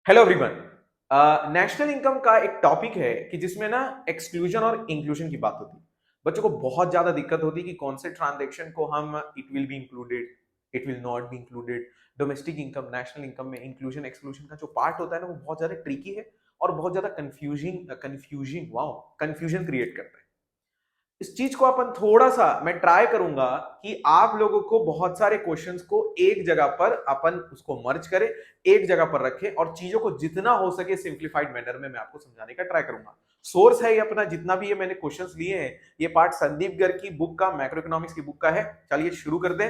Hello everyone. National income का एक topic है कि जिसमें ना एक्सक्लूजन और इंक्लूजन की बात होती है। बच्चों को बहुत ज्यादा दिक्कत होती है कि कौन से ट्रांजैक्शन को हम it will be included, it will not be included. Domestic income, national income में इंक्लूजन एक्सक्लूजन का जो पार्ट होता है ना, वो बहुत ज्यादा ट्रिकी है और बहुत ज्यादा कंफ्यूजन क्रिएट करता है। इस चीज को अपन थोड़ा सा मैं ट्राई करूंगा कि आप लोगों को बहुत सारे क्वेश्चंस को एक जगह पर अपन उसको मर्ज करें, एक जगह पर रखें और चीजों को जितना हो सके सिंप्लीफाइड मैनर में मैं आपको समझाने का ट्राई करूंगा। सोर्स है ये अपना, जितना भी ये मैंने क्वेश्चंस लिए हैं ये पार्ट संदीप गर्ग की बुक का, मैक्रो इकोनॉमिक्स की बुक का है। चलिए शुरू कर दें।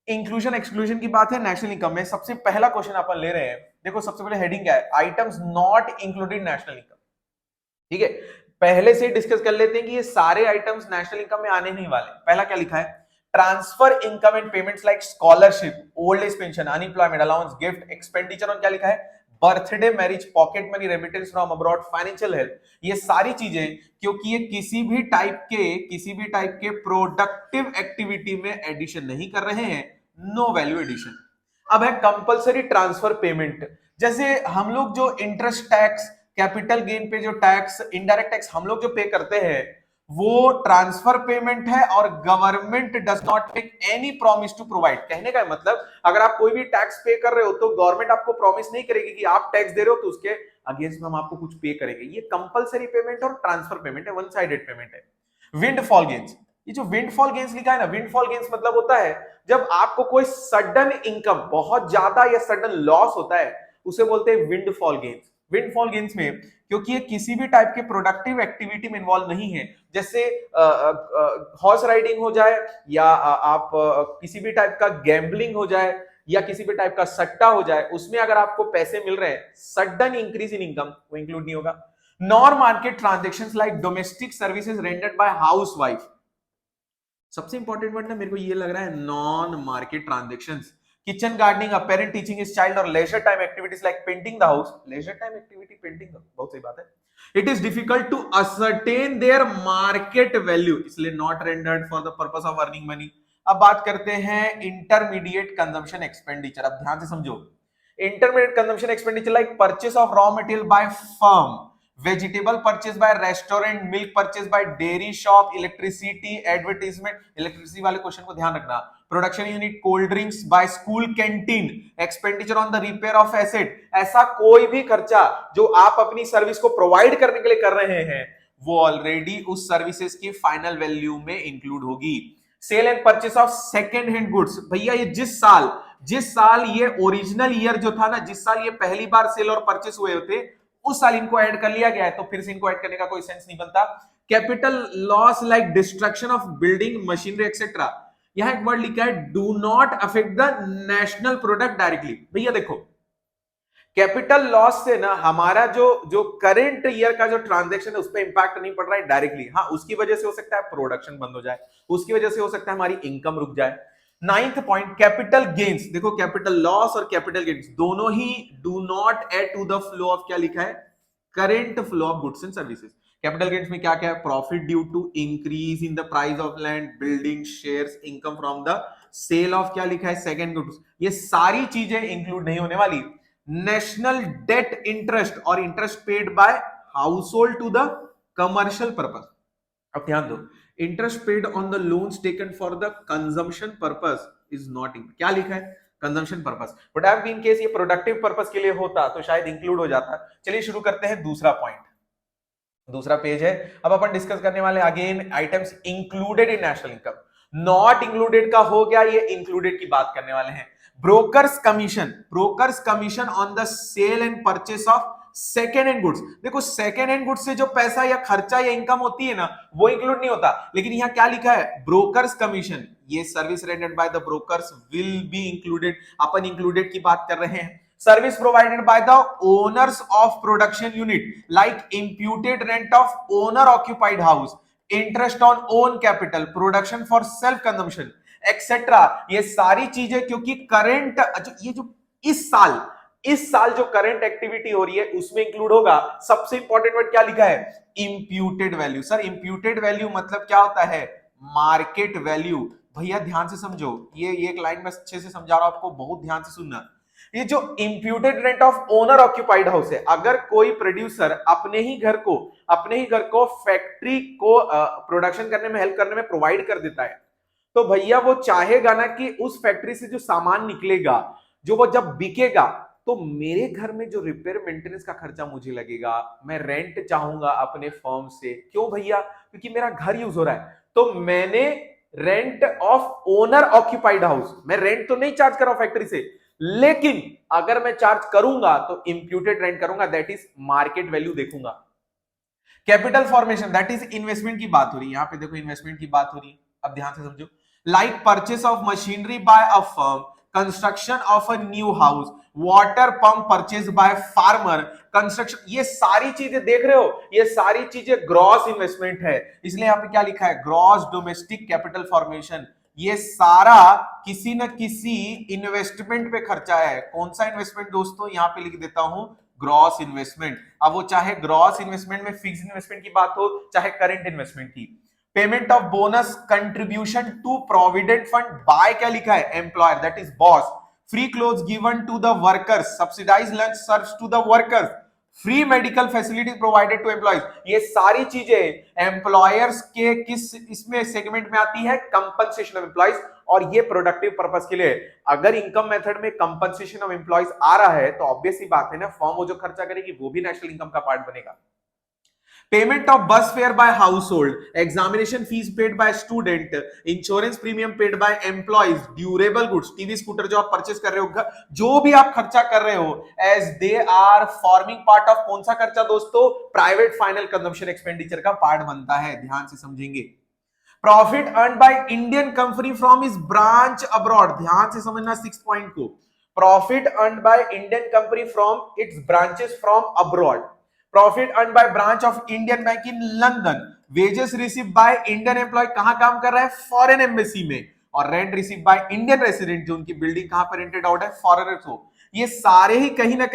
इंक्लूजन एक्सक्लूजन की बात है नेशनल इनकम में। सबसे पहला क्वेश्चन अपन ले रहे हैं। देखो सबसे पहले हेडिंग क्या है, items not included national income. ठीक है, पहले से डिस्कस कर लेते हैं कि ये सारे आइटम्स नेशनल इनकम में आने नहीं वाले। पहला क्या लिखा है, transfer income and payments like scholarship, old age pension, unemployment allowance, gift, expenditure. और क्या लिखा है, birthday, marriage, pocket money, remittance from abroad, financial help. ये सारी चीजें क्योंकि ये किसी भी टाइप के प्रोडक्टिव एक्टिविटी में एडिशन नहीं कर रहे हैं, नो वैल्यू एडिशन। अब है कंपलसरी ट्रांसफर पेमेंट। जैसे हम लोग जो इंटरेस्ट टैक्स, कैपिटल गेन पे जो टैक्स, इनडायरेक्ट टैक्स हम लोग जो पे करते हैं वो ट्रांसफर पेमेंट है और government does not make any promise to provide. कहने का मतलब अगर आप कोई भी टैक्स पे कर रहे हो तो गवर्नमेंट आपको प्रॉमिस नहीं करेगी कि आप टैक्स दे रहे हो तो उसके अगेंस्ट में हम आपको कुछ पे करेंगे। ये कंपलसरी पेमेंट और ट्रांसफर पेमेंट है, वन साइडेड पेमेंट है। विंडफॉल गेन्स, ये जो विंडफॉल गेन्स लिखा है ना, विंडफॉल गेन्स मतलब होता है जब आपको कोई सडन इनकम, बहुत ज्यादा या सडन लॉस होता है, उसे बोलते हैं विंडफॉल गेन्स। विंडफॉल गेन्स में क्योंकि ये किसी भी टाइप के प्रोडक्टिव एक्टिविटी में इन्वॉल्व नहीं है, जैसे हॉर्स राइडिंग हो जाए या आप किसी भी टाइप का गैम्बलिंग हो जाए या किसी भी टाइप का सट्टा हो जाए, उसमें अगर आपको पैसे मिल रहे हैं, सडन इंक्रीज इन इनकम, वो इंक्लूड नहीं होगा। Non market transactions like domestic services rendered by housewife. सबसे इंपॉर्टेंट वर्ड ना मेरे को ये लग रहा है, non market transactions. Kitchen gardening, a parent teaching his child और leisure time activities like painting the house. Leisure time activity painting, बहुत सही बात है। It is difficult to ascertain their market value, इसलिए not rendered for the purpose of earning money. अब बात करते हैं इंटरमीडिएट कंजम्पशन एक्सपेंडिचर। अब ध्यान से समझो, intermediate consumption expenditure like purchase of raw material by firm, vegetable purchase by restaurant, milk purchase by dairy shop, electricity advertisement, electricity वाले question को ध्यान रखना, production unit, cold drinks by school canteen, expenditure on the repair of asset. ऐसा कोई भी खर्चा जो आप अपनी सर्विस को प्रोवाइड करने के लिए कर रहे हैं वो ऑलरेडी उस सर्विसेज की फाइनल वैल्यू में इंक्लूड होगी। Sale and purchase of second hand goods, भैया ये जिस साल ये ओरिजिनल ईयर जो था ना, जिस साल ये पहली बार सेल और परचेस हुए थे, उस साल इनको ऐड कर लिया गया है, तो फिर से इनको ऐड करने का कोई सेंस नहीं बनता। Capital loss like destruction of building, machinery etcetera. यहां एक वर्ड लिखा है, do not affect the national product directly. भैया देखो, कैपिटल लॉस से ना हमारा जो जो करंट ईयर का जो ट्रांजैक्शन है उस पर इंपैक्ट नहीं पड़ रहा है डायरेक्टली। हाँ, उसकी वजह से हो सकता है प्रोडक्शन बंद हो जाए, उसकी वजह से हो सकता है हमारी इनकम रुक जाए। Ninth point, capital gains. देखो कैपिटल लॉस और कैपिटल गेन्स दोनों ही do not add to the flow of, क्या लिखा है, current flow of goods and services. Capital gains में क्या क्या है, profit due to increase in the price of land, building, shares, income from the sale of, क्या लिखा है, सेकंड गुड्स। ये सारी चीजें इंक्लूड नहीं होने वाली। नेशनल डेट इंटरेस्ट और interest paid by household to the commercial purpose. अब ध्यान दो, interest paid on the loans taken for the consumption purpose is not, क्या लिखा है, कंजम्पशन पर्पस। बट अब इन केस ये प्रोडक्टिव पर्पस के लिए होता तो शायद इंक्लूड हो जाता। चलिए शुरू करते हैं दूसरा पॉइंट, दूसरा पेज है। अब अपन डिस्कस करने वाले again items included in national income. Not included का हो गया, ये इंक्लूडेड की बात करने वाले हैं। Brokers commission on the sale and purchase of second hand goods. देखो सेकेंड हैंड गुड्स से जो पैसा या खर्चा या इनकम होती है ना, वो इंक्लूड नहीं होता, लेकिन यहां क्या लिखा है, ब्रोकर्स कमीशन, ये service rendered by the brokers will be included. Upon included की बात कर रहे हैं। Service provided by the owners of production unit like imputed rent of owner occupied house, interest on own capital, production for self consumption etcetera. ये सारी चीजें क्योंकि current, ये जो इस साल जो करंट एक्टिविटी हो रही है उसमें इंक्लूड होगा। सबसे इंपॉर्टेंट वर्ड क्या लिखा है, imputed value. Sir imputed value मतलब क्या होता है, मार्केट वैल्यू। भैया ध्यान से समझो, ये एक लाइन में अच्छे से समझा रहा हूं आपको, बहुत ध्यान से सुनना। ये जो imputed rent of owner occupied house है, अगर कोई प्रोड्यूसर अपने ही घर को फैक्ट्री को प्रोडक्शन करने में, हेल्प करने में प्रोवाइड कर देता है, तो भैया वो चाहेगा ना कि उस फैक्ट्री से जो सामान निकलेगा, जो वो जब बिकेगा, तो मेरे घर में जो रिपेयर मेंटेनेंस का खर्चा मुझे लगेगा, मैं रेंट चाहूंगा अपने फर्म से। क्यों भैया? क्योंकि मेरा घर यूज हो रहा है, तो मैंने rent of owner occupied house, मैं रेंट तो नहीं चार्ज कर रहा हूं फैक्ट्री से, लेकिन अगर मैं चार्ज करूंगा तो इंप्यूटेड रेंट करूंगा, दैट इज मार्केट वैल्यू देखूंगा। Capital formation, that is investment की बात हो रही है, यहां पे देखो इन्वेस्टमेंट की बात हो रही है। अब ध्यान से समझो, like purchase of machinery by a firm, construction of a new house, water pump purchase by farmer, construction, ये सारी चीजें देख रहे हो, ये सारी चीजें ग्रॉस इन्वेस्टमेंट है, इसलिए यहां पे क्या लिखा है, ग्रॉस डोमेस्टिक कैपिटल फॉर्मेशन। ये सारा किसी न किसी इन्वेस्टमेंट पे खर्चा है। कौन सा इन्वेस्टमेंट दोस्तों? यहां पे लिख देता हूं, ग्रॉस इन्वेस्टमेंट। अब वो चाहे ग्रॉस इन्वेस्टमेंट में फिक्स इन्वेस्टमेंट की बात हो, चाहे करंट इन्वेस्टमेंट की। Payment of bonus contribution to provident fund by, क्या लिखा है, employer, that is boss. Free clothes given to the workers, subsidise lunch serves to the workers, free medical facility provided to employees. ये सारी चीजें employers के किस इसमें segment में आती है, कंपनसेशन ऑफ एम्प्लॉयज, और ये प्रोडक्टिव पर्पस के लिए। अगर इनकम मेथड में कंपनसेशन ऑफ एम्प्लॉयज आ रहा है, तो ऑब्वियस ही बात है ना, फर्म वो जो खर्चा करेगी वो भी नेशनल इनकम का पार्ट बनेगा। Payment of bus fare by household, examination fees paid by student, insurance premium paid by employees, durable goods, TV scooter जो आप परचेस कर रहे हो, जो भी आप खर्चा कर रहे हो, as they are forming part of कौन सा खर्चा दोस्तों, प्राइवेट फाइनल कंजम्पशन एक्सपेंडिचर का पार्ट बनता है। ध्यान से समझेंगे। Profit earn by Indian company from is branch abroad, ध्यान से समझना 6 पॉइंट को। Profit earn by Indian company from its branches from abroad, profit earn by branch of Indian bank in London, wages receive by Indian employ, कहां काम कर रहा है, foreign embassy में, और rent receive by Indian resident, जो उनकी building कहां पर रेंटेड आउट है, फॉरेनर्स को। ये सारे ही कहीं ना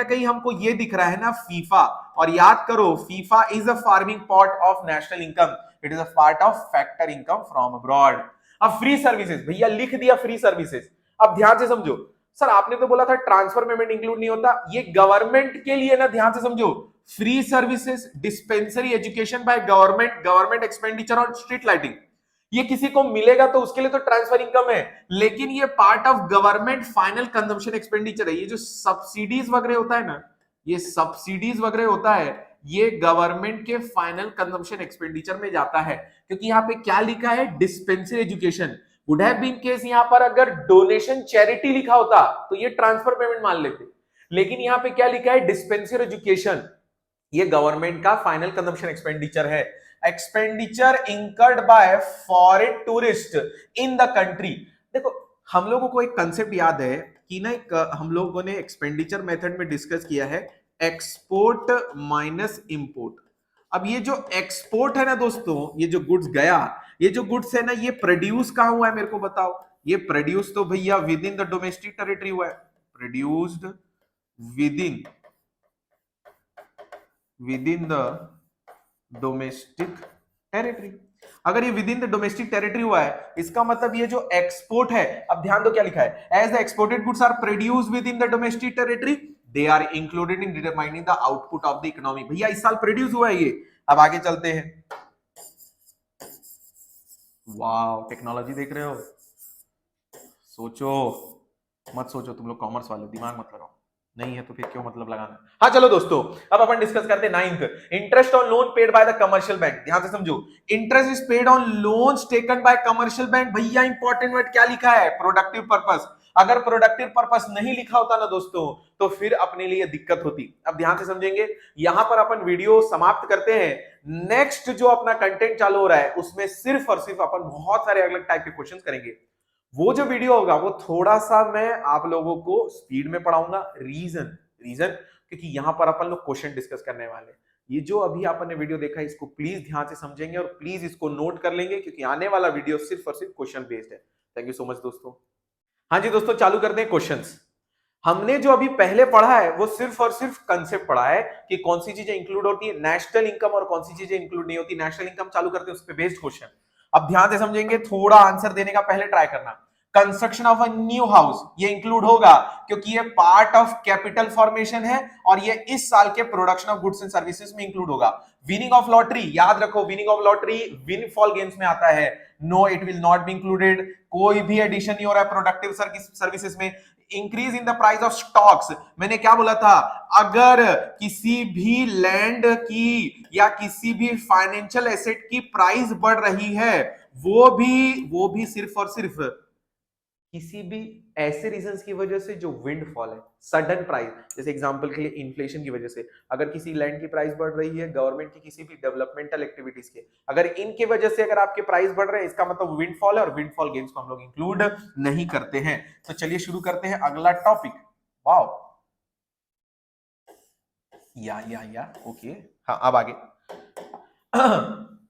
कहीं हमको ये दिख रहा है ना, फीफा। और याद करो, FIFA is a farming part of national income, it is a part of factor income from abroad. अब फ्री सर्विसेज, भैया लिख दिया फ्री सर्विसेज। अब ध्यान से समझो, सर आपने तो बोला था ट्रांसफर पेमेंट इंक्लूड नहीं होता, ये गवर्नमेंट के लिए ना, ध्यान से समझो, free services, dispensary education by government, government expenditure on street lighting, ये किसी को मिलेगा तो उसके लिए तो ट्रांसफर इनकम है, लेकिन ये part of government final consumption expenditure है। ये जो सब्सिडीज वगैरह होता है ना, ये सब्सिडीज वगैरह होता है, ये गवर्नमेंट के फाइनल कंजम्पशन एक्सपेंडिचर में जाता है। क्योंकि यहाँ पे क्या लिखा है, dispensary education, would have been case यहां पर अगर डोनेशन चैरिटी लिखा होता तो ये ट्रांसफर पेमेंट मान लेते, लेकिन यहां पे क्या लिखा है, डिस्पेंसरी एजुकेशन, ये गवर्नमेंट का फाइनल कंजम्पशन एक्सपेंडिचर है। Expenditure incurred by foreign tourist in the country. देखो हम लोगों को एक कंसेप्ट याद है कि ना, एक हम लोगों ने एक्सपेंडिचर मेथड में डिस्कस किया है, एक्सपोर्ट माइनस इंपोर्ट। अब ये जो एक्सपोर्ट है ना दोस्तों, ये जो गुड्स गया, ये जो गुड्स है ना, ये प्रोड्यूस कहां हुआ है मेरे को बताओ, ये प्रोड्यूस तो भैया with in the domestic territory हुआ है, produced within the domestic territory. अगर ये with in the domestic territory हुआ है, इसका मतलब ये जो एक्सपोर्ट है, अब ध्यान दो क्या लिखा है, as the exported goods are produced within the domestic territory, they are included in determining the output of the economy. भैया इस साल प्रोड्यूस हुआ है ये। अब आगे चलते हैं, वाह टेक्नोलॉजी देख रहे हो, सोचो मत सोचो, तुम लोग कॉमर्स वाले दिमाग मत लगाओ, नहीं है तो फिर क्यों मतलब लगाना। हाँ चलो दोस्तों, अब अपन डिस्कस करते हैं ninth, interest on loan paid by the commercial bank. ध्यान से समझो, interest is paid on loans taken by commercial bank. भैया इंपॉर्टेंट वर्ड क्या लिखा है, प्रोडक्टिव पर्पस। अगर प्रोडक्टिव पर्पस नहीं लिखा होता ना दोस्तों, तो फिर अपने लिए दिक्कत होती। अब ध्यान से समझेंगे, यहां पर अपन वीडियो समाप्त करते हैं। नेक्स्ट जो अपना कंटेंट चालू हो रहा है, उसमें सिर्फ और सिर्फ अपन बहुत सारे अलग टाइप के क्वेश्चन करेंगे। वो जो वीडियो होगा वो थोड़ा सा मैं आप लोगों को स्पीड में पढ़ाऊंगा। रीजन क्योंकि यहां पर अपन लोग क्वेश्चन डिस्कस करने वाले। ये जो अभी आपने ने वीडियो देखा है, इसको प्लीज ध्यान से समझेंगे और प्लीज इसको नोट कर लेंगे, क्योंकि आने वाला वीडियो सिर्फ और सिर्फ क्वेश्चन बेस्ड है। थैंक यू सो मच दोस्तों। हाँ जी दोस्तों, चालू करते हैं क्वेश्चंस। हमने जो अभी पहले पढ़ा है वो सिर्फ और सिर्फ कंसेप्ट पढ़ा है कि कौन सी चीजें इंक्लूड होती है नेशनल इनकम और कौन सी चीजें इंक्लूड नहीं होती। नेशनल इनकम चालू करते हैं, उस पर बेस्ड क्वेश्चन। अब ध्यान से समझेंगे, थोड़ा आंसर देने का पहले ट्राई करना। Construction of a new house, ये इंक्लूड होगा क्योंकि ये पार्ट ऑफ कैपिटल फॉर्मेशन है और ये इस साल के production of goods and services में इंक्लूड होगा। विनिंग ऑफ लॉटरी, याद रखो winning of lottery windfall games में आता है। No, it will not be included, कोई भी एडिशन नहीं हो रहा है प्रोडक्टिव सर्विसेज में। Increase in the price of stocks, मैंने क्या बोला था, अगर किसी भी लैंड की या किसी भी फाइनेंशियल एसेट की प्राइस बढ़ रही है, वो भी सिर्फ और सिर्फ किसी भी ऐसे रीजंस की वजह से जो विंडफॉल है, सडन प्राइस, जैसे एग्जांपल के लिए इन्फ्लेशन की वजह से, अगर किसी लैंड की प्राइस बढ़ रही है, गवर्नमेंट की किसी भी डेवलपमेंटल एक्टिविटीज के, अगर इनकी वजह से अगर आपके प्राइस बढ़ रहे हैं, इसका मतलब विंडफॉल है और विंडफॉल गेन्स को हम लोग इंक्लूड नहीं करते हैं। तो चलिए शुरू करते हैं अगला टॉपिक। वाओ, या ओके, हाँ अब आगे।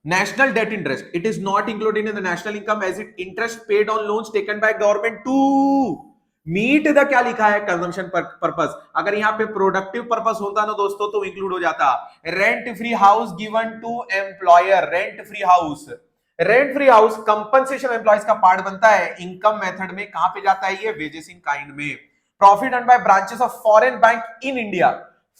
National debt interest, it is not included in the national income as it interest paid on loans taken by government to meet the, क्या लिखा है, कंजम्पशन पर्पस। अगर यहाँ पे प्रोडक्टिव पर्पस होता ना दोस्तों तो इंक्लूड हो जाता। Rent free house given to employer, rent free house, rent free house compensation employees का पार्ट बनता है। इनकम मेथड में कहां पे जाता है ये, वेजेस इन काइंड में। Profit earn by branches of foreign bank in India,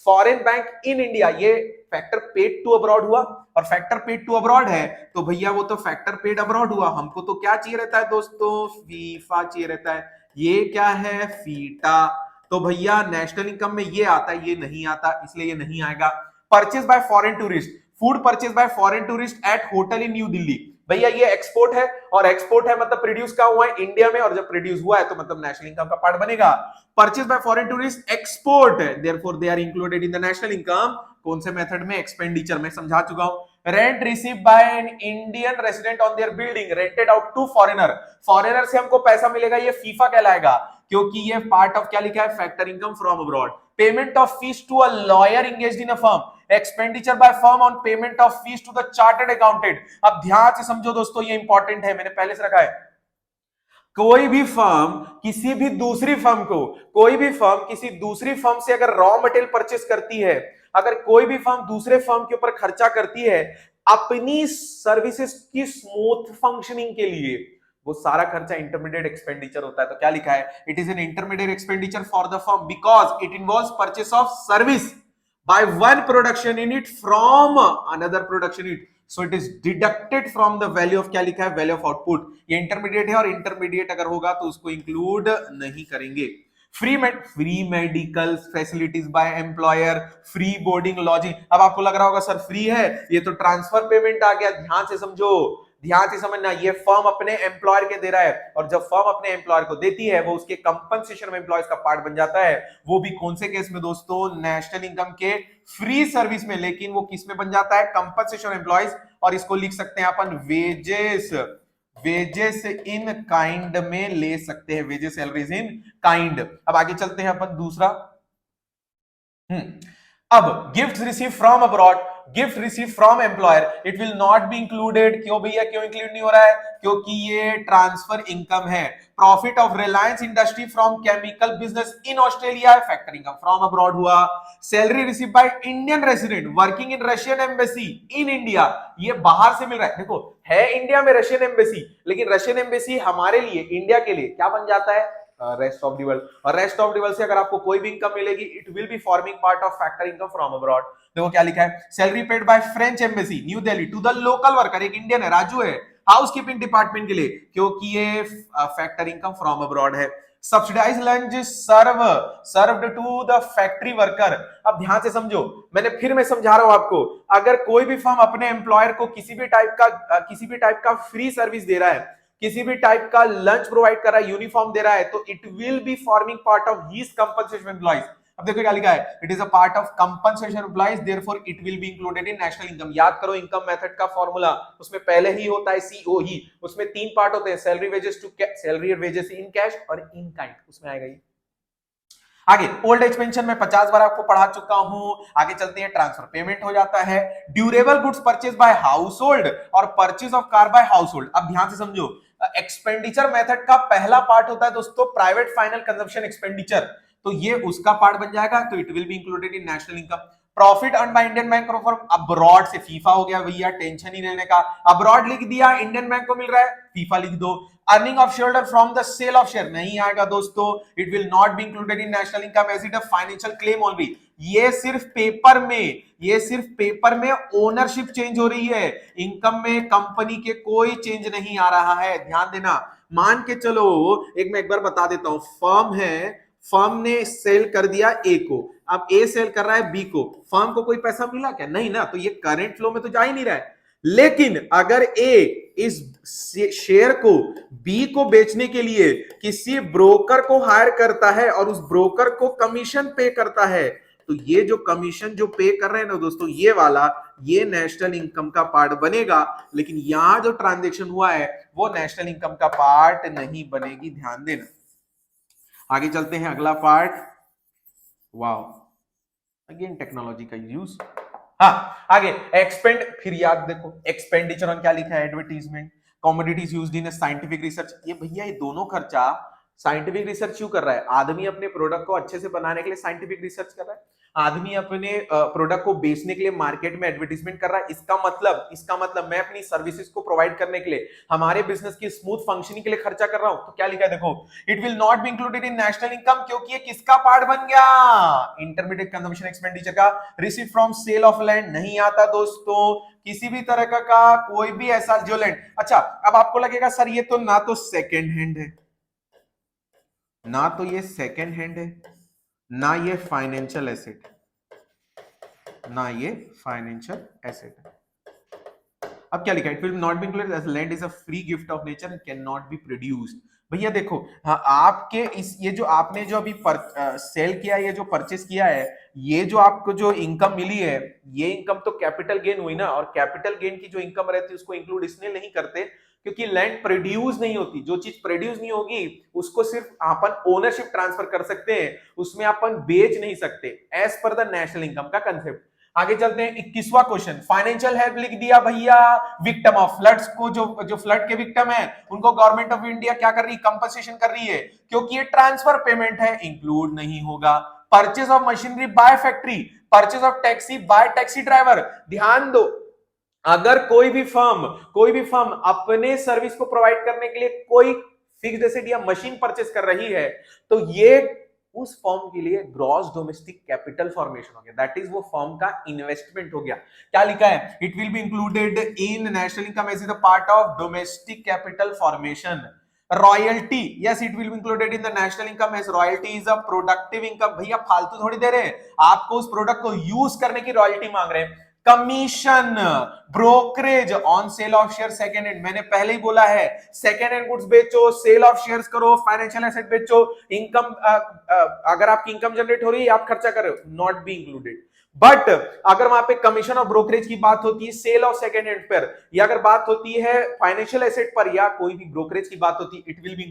foreign bank in India, ये फैक्टर पेड टू अब्रॉड हुआ, और फैक्टर पेड टू अब्रॉड है तो भैया वो तो फैक्टर पेड अब्रॉड हुआ। हमको तो क्या चाहिए रहता है दोस्तों, फीफा चाहिए रहता है। ये क्या है, फीटा। तो भैया नेशनल इनकम में ये आता है, ये नहीं आता, इसलिए ये नहीं आएगा। Purchase by foreign tourist, food purchase by foreign tourist eight hotel in new Delhi, भैया ये एक्सपोर्ट है, और एक्सपोर्ट है मतलब प्रोड्यूस का हुआ है इंडिया में, और जब प्रोड्यूस हुआ है तो मतलब नेशनल इनकम का पार्ट बनेगा। Purchase by foreign tourist export, therefore they are included in the national income. कौन से मेथड में, एक्सपेंडिचर में, समझा चुका हूं। Rent receive by an Indian resident on their building rented out to foreigner, foreigner से हमको पैसा मिलेगा, ये फीफा कहलाएगा क्योंकि ये पार्ट ऑफ क्या लिखा है, factor income from abroad. Payment of fees to a lawyer engaged in a firm, expenditure by firm on payment of fees to the chartered accountant. अब ध्यान से समझो दोस्तों, ये इंपॉर्टेंट है, मैंने पहले से रखा है। कोई भी फर्म किसी भी दूसरी फर्म को, कोई भी फर्म किसी दूसरी फर्म से अगर रॉ मटेरियल परचेस करती है, अगर कोई भी फर्म दूसरे फर्म के ऊपर खर्चा करती है अपनी सर्विसेज की स्मूथ फंक्शनिंग के लिए, वो सारा खर्चा इंटरमीडिएट एक्सपेंडिचर होता है। तो क्या लिखा है, it is an intermediate expenditure for the firm because it involves purchase of service by one production unit from another production unit, so it is deducted from the value of, क्या लिखा है, value of output. ये intermediate है और intermediate अगर होगा तो उसको इंक्लूड नहीं करेंगे। Free medical facilities by employer, free boarding lodging. अब आपको लग रहा होगा सर फ्री है, ये तो ट्रांसफर पेमेंट आ गया। ध्यान से समझो, ध्यान से समझना, ये फर्म अपने एम्प्लॉयर के दे रहा है, और जब फर्म अपने एम्प्लॉयर को देती है वो उसके कंपनसेशन में एम्प्लॉयज का पार्ट बन जाता है। वो भी कौन से केस में दोस्तों, नेशनल इनकम के फ्री सर्विस में, लेकिन वो किस में बन जाता है, कंपनसेशन एम्प्लॉयज, और इसको लिख सकते हैं अपन वेजेस, वेजेस इन काइंड में ले सकते हैं, वेजेस सैलरीज इन काइंड। अब आगे चलते हैं अपन दूसरा। अब gift receive from abroad, gift receive from employer, it will not be included. क्यों भैया, क्यों इंक्लूड नहीं हो रहा है, क्योंकि ये ट्रांसफर इनकम है। Profit of Reliance industry from chemical business in Australia, factor income from abroad हुआ। Salary receive by Indian resident working in Russian embassy in India, ये बाहर से मिल रहा है। देखो है इंडिया में रशियन एम्बेसी, लेकिन रशियन एम्बेसी हमारे लिए, इंडिया के लिए क्या बन जाता है, रेस्ट ऑफ द वर्ल्ड। और रेस्ट ऑफ द वर्ल्ड से अगर आपको कोई भी इनकम मिलेगी, it will be forming part of factor income from abroad. देखो क्या लिखा है, salary paid by French embassy new Delhi to the local worker, एक इंडियन है, राजू है, हाउसकीपिंग डिपार्टमेंट के लिए, क्योंकि ये फैक्टर इनकम फ्रॉम अब्रॉड है। Subsidise lunch served to the factory worker. अब ध्यान से समझो, मैंने फिर मैं समझा रहा हूं आपको, अगर कोई भी फर्म अपने एम्प्लॉयर को किसी भी टाइप का फ्री सर्विस दे रहा है, किसी भी टाइप का लंच प्रोवाइड कर रहा है, यूनिफॉर्म दे रहा है, तो it will be forming part of his compensation employees. अब देखो क्या लिखा है, it is a part of compensation employees, therefore it will be included in national income. याद करो इनकम मेथड का फॉर्मूला, उसमें पहले ही होता है सीओई, उसमें तीन पार्ट होते हैं, सैलरी वेजेस टू सैलरी और वेजेस इन कैश और इन काइंड, उसमें आएगा ये। आगे ओल्ड एज पेंशन में 50 बार आपको पढ़ा चुका हूं। आगे चलते हैं, ट्रांसफर पेमेंट हो जाता है। Durable goods purchase by household और purchase of car by household. अब ध्यान से समझो, एक्सपेंडिचर मेथड का पहला पार्ट होता है दोस्तों प्राइवेट फाइनल कंजम्पशन एक्सपेंडिचर, तो ये उसका पार्ट बन जाएगा, तो it will be included in national income. Profit earn by Indian bank from abroad, से फीफा हो गया भैया, टेंशन ही रहने का, अब्रॉड लिख दिया, इंडियन बैंक को मिल रहा है, फीफा लिख दो। Earning of share holder from the sale of share नहीं आएगा दोस्तों, it will not be included in national income as it a financial claim only. ये सिर्फ पेपर में ओनरशिप चेंज हो रही है, इनकम में कंपनी के कोई चेंज नहीं आ रहा है, ध्यान देना। मान के चलो, मैं एक बार बता देता हूं, फर्म है, फर्म ने सेल कर दिया ए को, अब ए सेल कर रहा है बी को, फर्म को कोई पैसा मिला क्या? नहीं ना, तो ये करंट फ्लो में तो जा ही नहीं रहा है। लेकिन अगर ए इस शेयर को बी को बेचने के लिए किसी ब्रोकर को हायर करता है और उस ब्रोकर को कमीशन पे करता है, तो ये जो कमीशन जो पे कर रहे हैं ना दोस्तों, ये वाला, ये नेशनल इनकम का पार्ट बनेगा। लेकिन यहां जो ट्रांजैक्शन हुआ है वो नेशनल इनकम का पार्ट नहीं बनेगी, ध्यान देना। आगे चलते हैं, अगला पार्ट, वाओ, अगेन टेक्नोलॉजी का यूज। हाँ, आगे एक्सपेंड, फिर याद देखो एक्सपेंडिचर ऑन क्या लिखा है, advertisement, commodities used in scientific research. ये भैया, ये दोनों खर्चा साइंटिफिक रिसर्च क्यों कर रहा है? आदमी अपने प्रोडक्ट को अच्छे से बनाने के लिए साइंटिफिक रिसर्च कर रहा है, आदमी अपने प्रोडक्ट को बेचने के लिए मार्केट में एडवर्टीजमेंट कर रहा है। इसका मतलब मैं अपनी सर्विसेज को प्रोवाइड करने के लिए, हमारे बिजनेस की स्मूथ फंक्शनिंग के लिए खर्चा कर रहा हूं। तो क्या लिखा है देखो, it will not be included in national income, क्योंकि ये किसका पार्ट बन गया? इंटरमीडिएट कंजम्पशन एक्सपेंडिचर का। Receive from sale of land नहीं आता दोस्तों, किसी भी तरह का कोई भी ऐसा जो लैंड। अच्छा, अब आपको लगेगा सर ये तो ना तो सेकेंड हैंड है, ना तो ये सेकेंड हैंड है, ना ये फाइनेंशियल एसेट, ना ये फाइनेंशियल एसेट है। अब क्या लिखा है? It will not be included as land is a free gift of nature and can not be produced. भैया देखो, हाँ, आपके इस ये जो आपने जो अभी सेल किया, ये जो परचेस किया है, ये जो आपको जो इनकम मिली है, ये इनकम तो कैपिटल गेन हुई ना, और कैपिटल गेन की जो इनकम रहती है उसको इंक्लूड इसलिए नहीं करते क्योंकि लैंड प्रोड्यूस नहीं होती। जो चीज प्रोड्यूस नहीं होगी उसको सिर्फ अपन ओनरशिप ट्रांसफर कर सकते हैं, उसमें अपन बेच नहीं सकते, as per the national income का कंसेप्ट। आगे चलते हैं, 21वां क्वेश्चन, फाइनेंशियल हेल्प लिख दिया भैया, विक्टिम ऑफ फ्लड्स को, जो फ्लड के विक्टिम है उनको गवर्नमेंट ऑफ इंडिया क्या कर रही है? कंपनसेशन कर रही है, क्योंकि ये ट्रांसफर पेमेंट है, इंक्लूड नहीं होगा। Purchase of machinery by factory, purchase of taxi by taxi driver. ध्यान दो, अगर कोई भी फर्म अपने सर्विस को प्रोवाइड करने के लिए कोई फिक्स्ड एसेट या मशीन परचेस कर रही है, तो ये उस फर्म के लिए ग्रॉस डोमेस्टिक कैपिटल फॉर्मेशन हो गया, दैट इज वो फर्म का इन्वेस्टमेंट हो गया। क्या लिखा है? It will be included in national income as the part of domestic capital formation. Royalty, yes, it will be included in the national income as royalty is a productive income. भैया फालतू थोड़ी दे रहे हैं, आपको उस प्रोडक्ट को use करने की रॉयल्टी मांग रहे हैं। Commission, brokerage on sale of share second hand, मैंने पहले ही बोला है, सेकेंड हैंड गुड्स बेचो, सेल ऑफ शेयर्स करो, फाइनेंशियल एसेट बेचो, इनकम अगर आपकी इनकम जनरेट हो रही है, आप खर्चा कर रहे हो, नॉट बी इंक्लूडेड। बट अगर वहां पे कमीशन और ब्रोकरेज की बात होती है सेल ऑफ सेकेंड हैंड पर, या अगर बात होती है फाइनेंशियल एसेट पर, या कोई भी ब्रोकरेज की बात होती है, it will be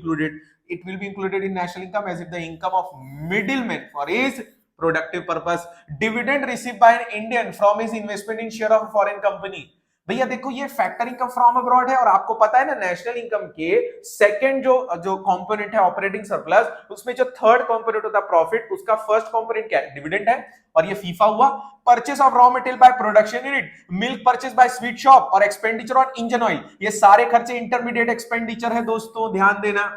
included in national income as the income of middleman for his productive purpose. Dividend received by an Indian from his investment in share of a foreign company. भैया देखो, ये factor income from abroad है, और आपको पता है ना national income के सेकंड जो कंपोनेंट है ऑपरेटिंग सरप्लस, उसमें जो थर्ड कंपोनेंट होता है प्रॉफिट, उसका फर्स्ट कंपोनेंट क्या है? डिविडेंड है, और ये फीफा हुआ। Purchase of raw material by production unit, milk purchase by sweet shop, और एक्सपेंडिचर ऑन इंजन ऑयल, ये सारे खर्चे इंटरमीडिएट एक्सपेंडिचर है दोस्तों, ध्यान देना।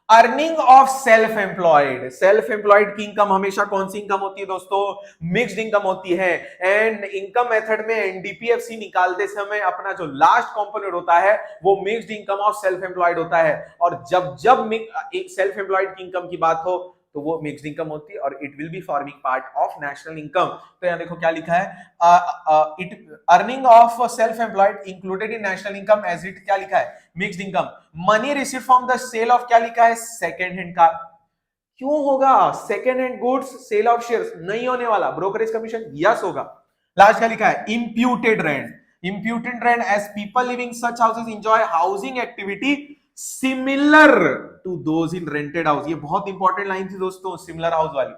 अर्निंग ऑफ सेल्फ एम्प्लॉयड की इनकम हमेशा कौन सी इनकम होती है दोस्तों? मिक्स्ड इनकम होती है। एंड इनकम मेथड में एनडीपीएफसी निकालते समय अपना जो लास्ट कंपोनेंट होता है वो mixed income of self employed होता है, और जब सेल्फ एम्प्लॉयड की इनकम की बात हो तो वो मिक्स्ड इनकम होती है, और it will be forming part of national income. तो यहां देखो क्या लिखा है, earning of self employed included in national income as it, क्या लिखा है? Mixed income. Money receive from the sale of, क्या लिखा है? सेकेंड हैंड का। क्यों होगा? Second hand goods, sale of shares नहीं होने वाला, ब्रोकरेज कमीशन यस होगा। लास्ट क्या लिखा है? Imputed rent as people living such houses enjoy housing activity similar to those in rented house. ये बहुत इंपॉर्टेंट लाइन थी दोस्तों, सिमिलर हाउस वाली।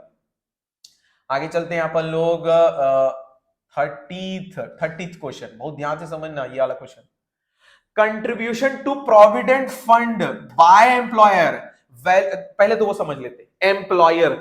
आगे चलते हैं अपन लोग 30th क्वेश्चन, बहुत ध्यान से समझना ये वाला question. Contribution to provident fund by employer, पहले तो वो समझ लेते। एम्प्लॉयर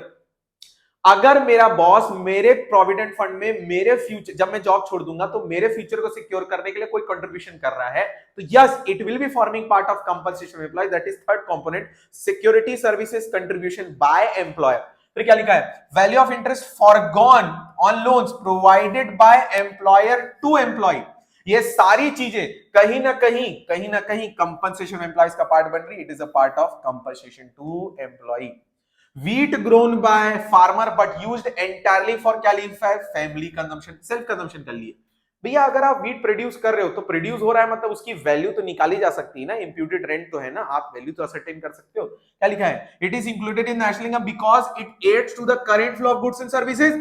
अगर मेरा बॉस मेरे प्रोविडेंट फंड में मेरे फ्यूचर, जब मैं जॉब छोड़ दूंगा तो मेरे फ्यूचर को सिक्योर करने के लिए कोई कंट्रीब्यूशन कर रहा है, तो yes it will be forming part of compensation employ, that is third component, security services contribution by employer. फिर क्या लिखा है, value of interest forgone on loans provided by employer to employ. ये सारी चीजें कहीं ना कहीं कंपनसेशन एम्प्लॉयज का पार्ट बन रही, it is a part of compensation to employ. wheat grown by farmer but used entirely for क्या लिखा है, फैमिली कंजम्पशन, सेल्फ कंजम्पशन कर लिए। भैया अगर आप व्हीट प्रोड्यूस कर रहे हो तो प्रोड्यूस हो रहा है मतलब उसकी वैल्यू तो निकाली जा सकती है ना, इंप्यूटेड रेंट तो है ना, आप वैल्यू तो असरटेन कर सकते हो। क्या लिखा है, it is included in national income because it adds to the current flow of goods and services,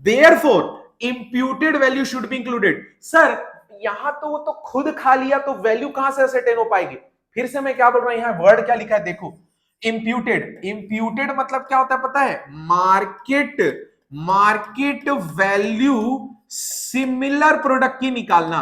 therefore imputed value should be included. Sir यहां तो वो तो खुद खा लिया तो वैल्यू कहां से असरटेन हो पाएगी? फिर से मैं क्या बोल रहा हूं, यहां वर्ड क्या लिखा है देखो, इंप्यूटेड। इंप्यूटेड मतलब क्या होता है पता है, मार्केट वैल्यू सिमिलर प्रोडक्ट की निकालना,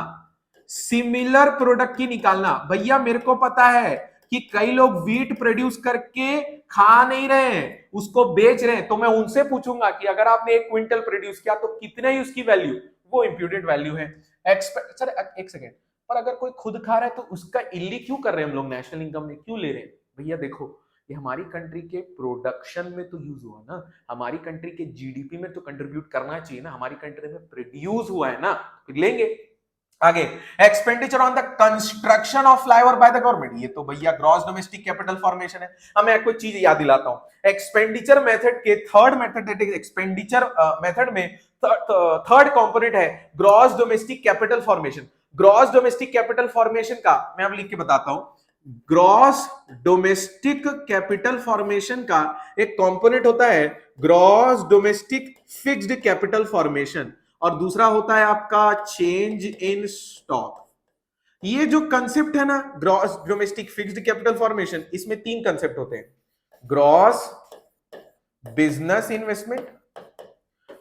सिमिलर प्रोडक्ट की निकालना। भैया मेरे को पता है कि कई लोग व्हीट प्रोड्यूस करके खा नहीं रहे हैं, उसको बेच रहे हैं, तो मैं उनसे पूछूंगा कि अगर आपने 1 क्विंटल प्रोड्यूस किया तो कितने ही उसकी वैल्यू, वो इंप्यूटेड वैल्यू है। सर एक सेकेंड, पर अगर कोई खुद खा रहा है तो उसका इल्ली क्यों कर रहे हैं हम लोग, नेशनल इनकम में क्यों ले रहे हैं? भैया देखो ये हमारी कंट्री के प्रोडक्शन में तो यूज हुआ ना, हमारी कंट्री के जीडीपी में तो कंट्रीब्यूट करना चाहिए ना, हमारी कंट्री में प्रोड्यूस हुआ है ना, तो लेंगे। आगे, expenditure on the construction of flyover by the government, ये तो भैया ग्रॉस डोमेस्टिक कैपिटल फॉर्मेशन है। हमें एक कोई चीज याद दिलाता हूं, एक्सपेंडिचर मेथड के थर्ड मेथड, एक्सपेंडिचर मेथड में थर्ड कंपोनेंट है gross domestic capital formation. Gross domestic capital formation का मैं अब लिख के बताता हूं, ग्रॉस डोमेस्टिक कैपिटल फॉर्मेशन का एक कंपोनेंट होता है gross domestic fixed capital formation, और दूसरा होता है आपका चेंज इन स्टॉक। ये जो कंसेप्ट है ना gross domestic fixed capital formation, इसमें 3 कंसेप्ट होते हैं, gross business investment,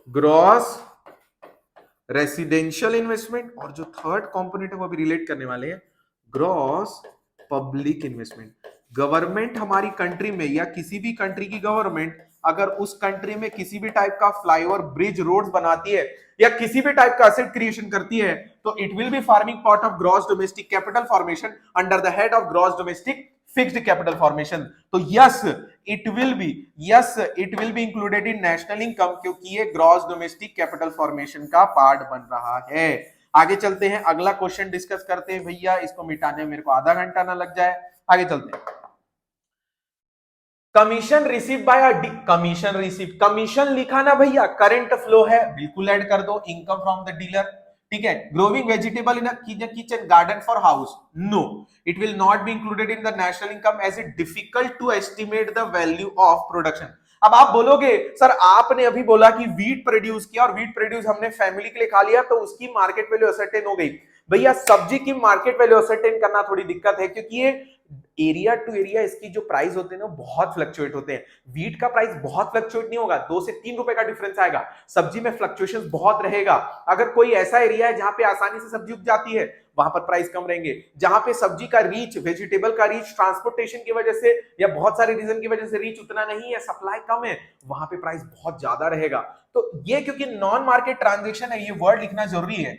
gross residential investment, और जो थर्ड कंपोनेंट है वो भी रिलेट करने वाले हैं, ग्रॉस पब्लिक इन्वेस्टमेंट। गवर्नमेंट हमारी कंट्री में या किसी भी कंट्री की गवर्नमेंट अगर उस कंट्री में किसी भी टाइप का फ्लाईओवर, ब्रिज, रोड्स बनाती है या किसी भी टाइप का एसेट क्रिएशन करती है तो it will be forming part of gross domestic capital formation under the head of gross domestic fixed capital formation. तो yes it will be included in national income, क्योंकि ये ग्रॉस डोमेस्टिक कैपिटल फॉर्मेशन का part बन रहा है। आगे चलते हैं, अगला क्वेश्चन डिस्कस करते हैं। भैया इसको मिटाने में मेरे को आधा घंटा ना लग जाए। आगे चलते हैं, कमीशन रिसीव बाय कमीशन लिखा ना भैया, करंट फ्लो है, बिल्कुल ऐड कर दो, इनकम फ्रॉम द डीलर। ठीक है, growing vegetable in kitchen garden for house, no it will not be included in the national income as it difficult to estimate the value of production. अब आप बोलोगे sir आपने अभी बोला कि wheat produce किया और व्हीट प्रोड्यूस हमने फैमिली के लिए खा लिया तो उसकी मार्केट वैल्यू असरटेन हो गई। भैया सब्जी की मार्केट वैल्यू असरटेन करना थोड़ी दिक्कत है, क्योंकि ये एरिया टू एरिया इसकी जो प्राइस होते हैं ना बहुत फ्लक्चुएट होते हैं। व्हीट का प्राइस बहुत फ्लक्चुएट नहीं होगा, 2 से 3 रुपए का डिफरेंस आएगा, सब्जी में फ्लक्चुएशंस बहुत रहेगा। अगर कोई ऐसा एरिया है जहां पे आसानी से सब्जी उग जाती है वहां पर प्राइस कम रहेंगे, जहां पे सब्जी का रीच, वेजिटेबल का रीच ट्रांसपोर्टेशन की वजह से या बहुत सारे रीजन की वजह से रीच उतना नहीं है, सप्लाई कम है, वहां पे प्राइस बहुत ज्यादा रहेगा। तो ये क्योंकि नॉन मार्केट ट्रांजेक्शन है, ये वर्ड लिखना जरूरी है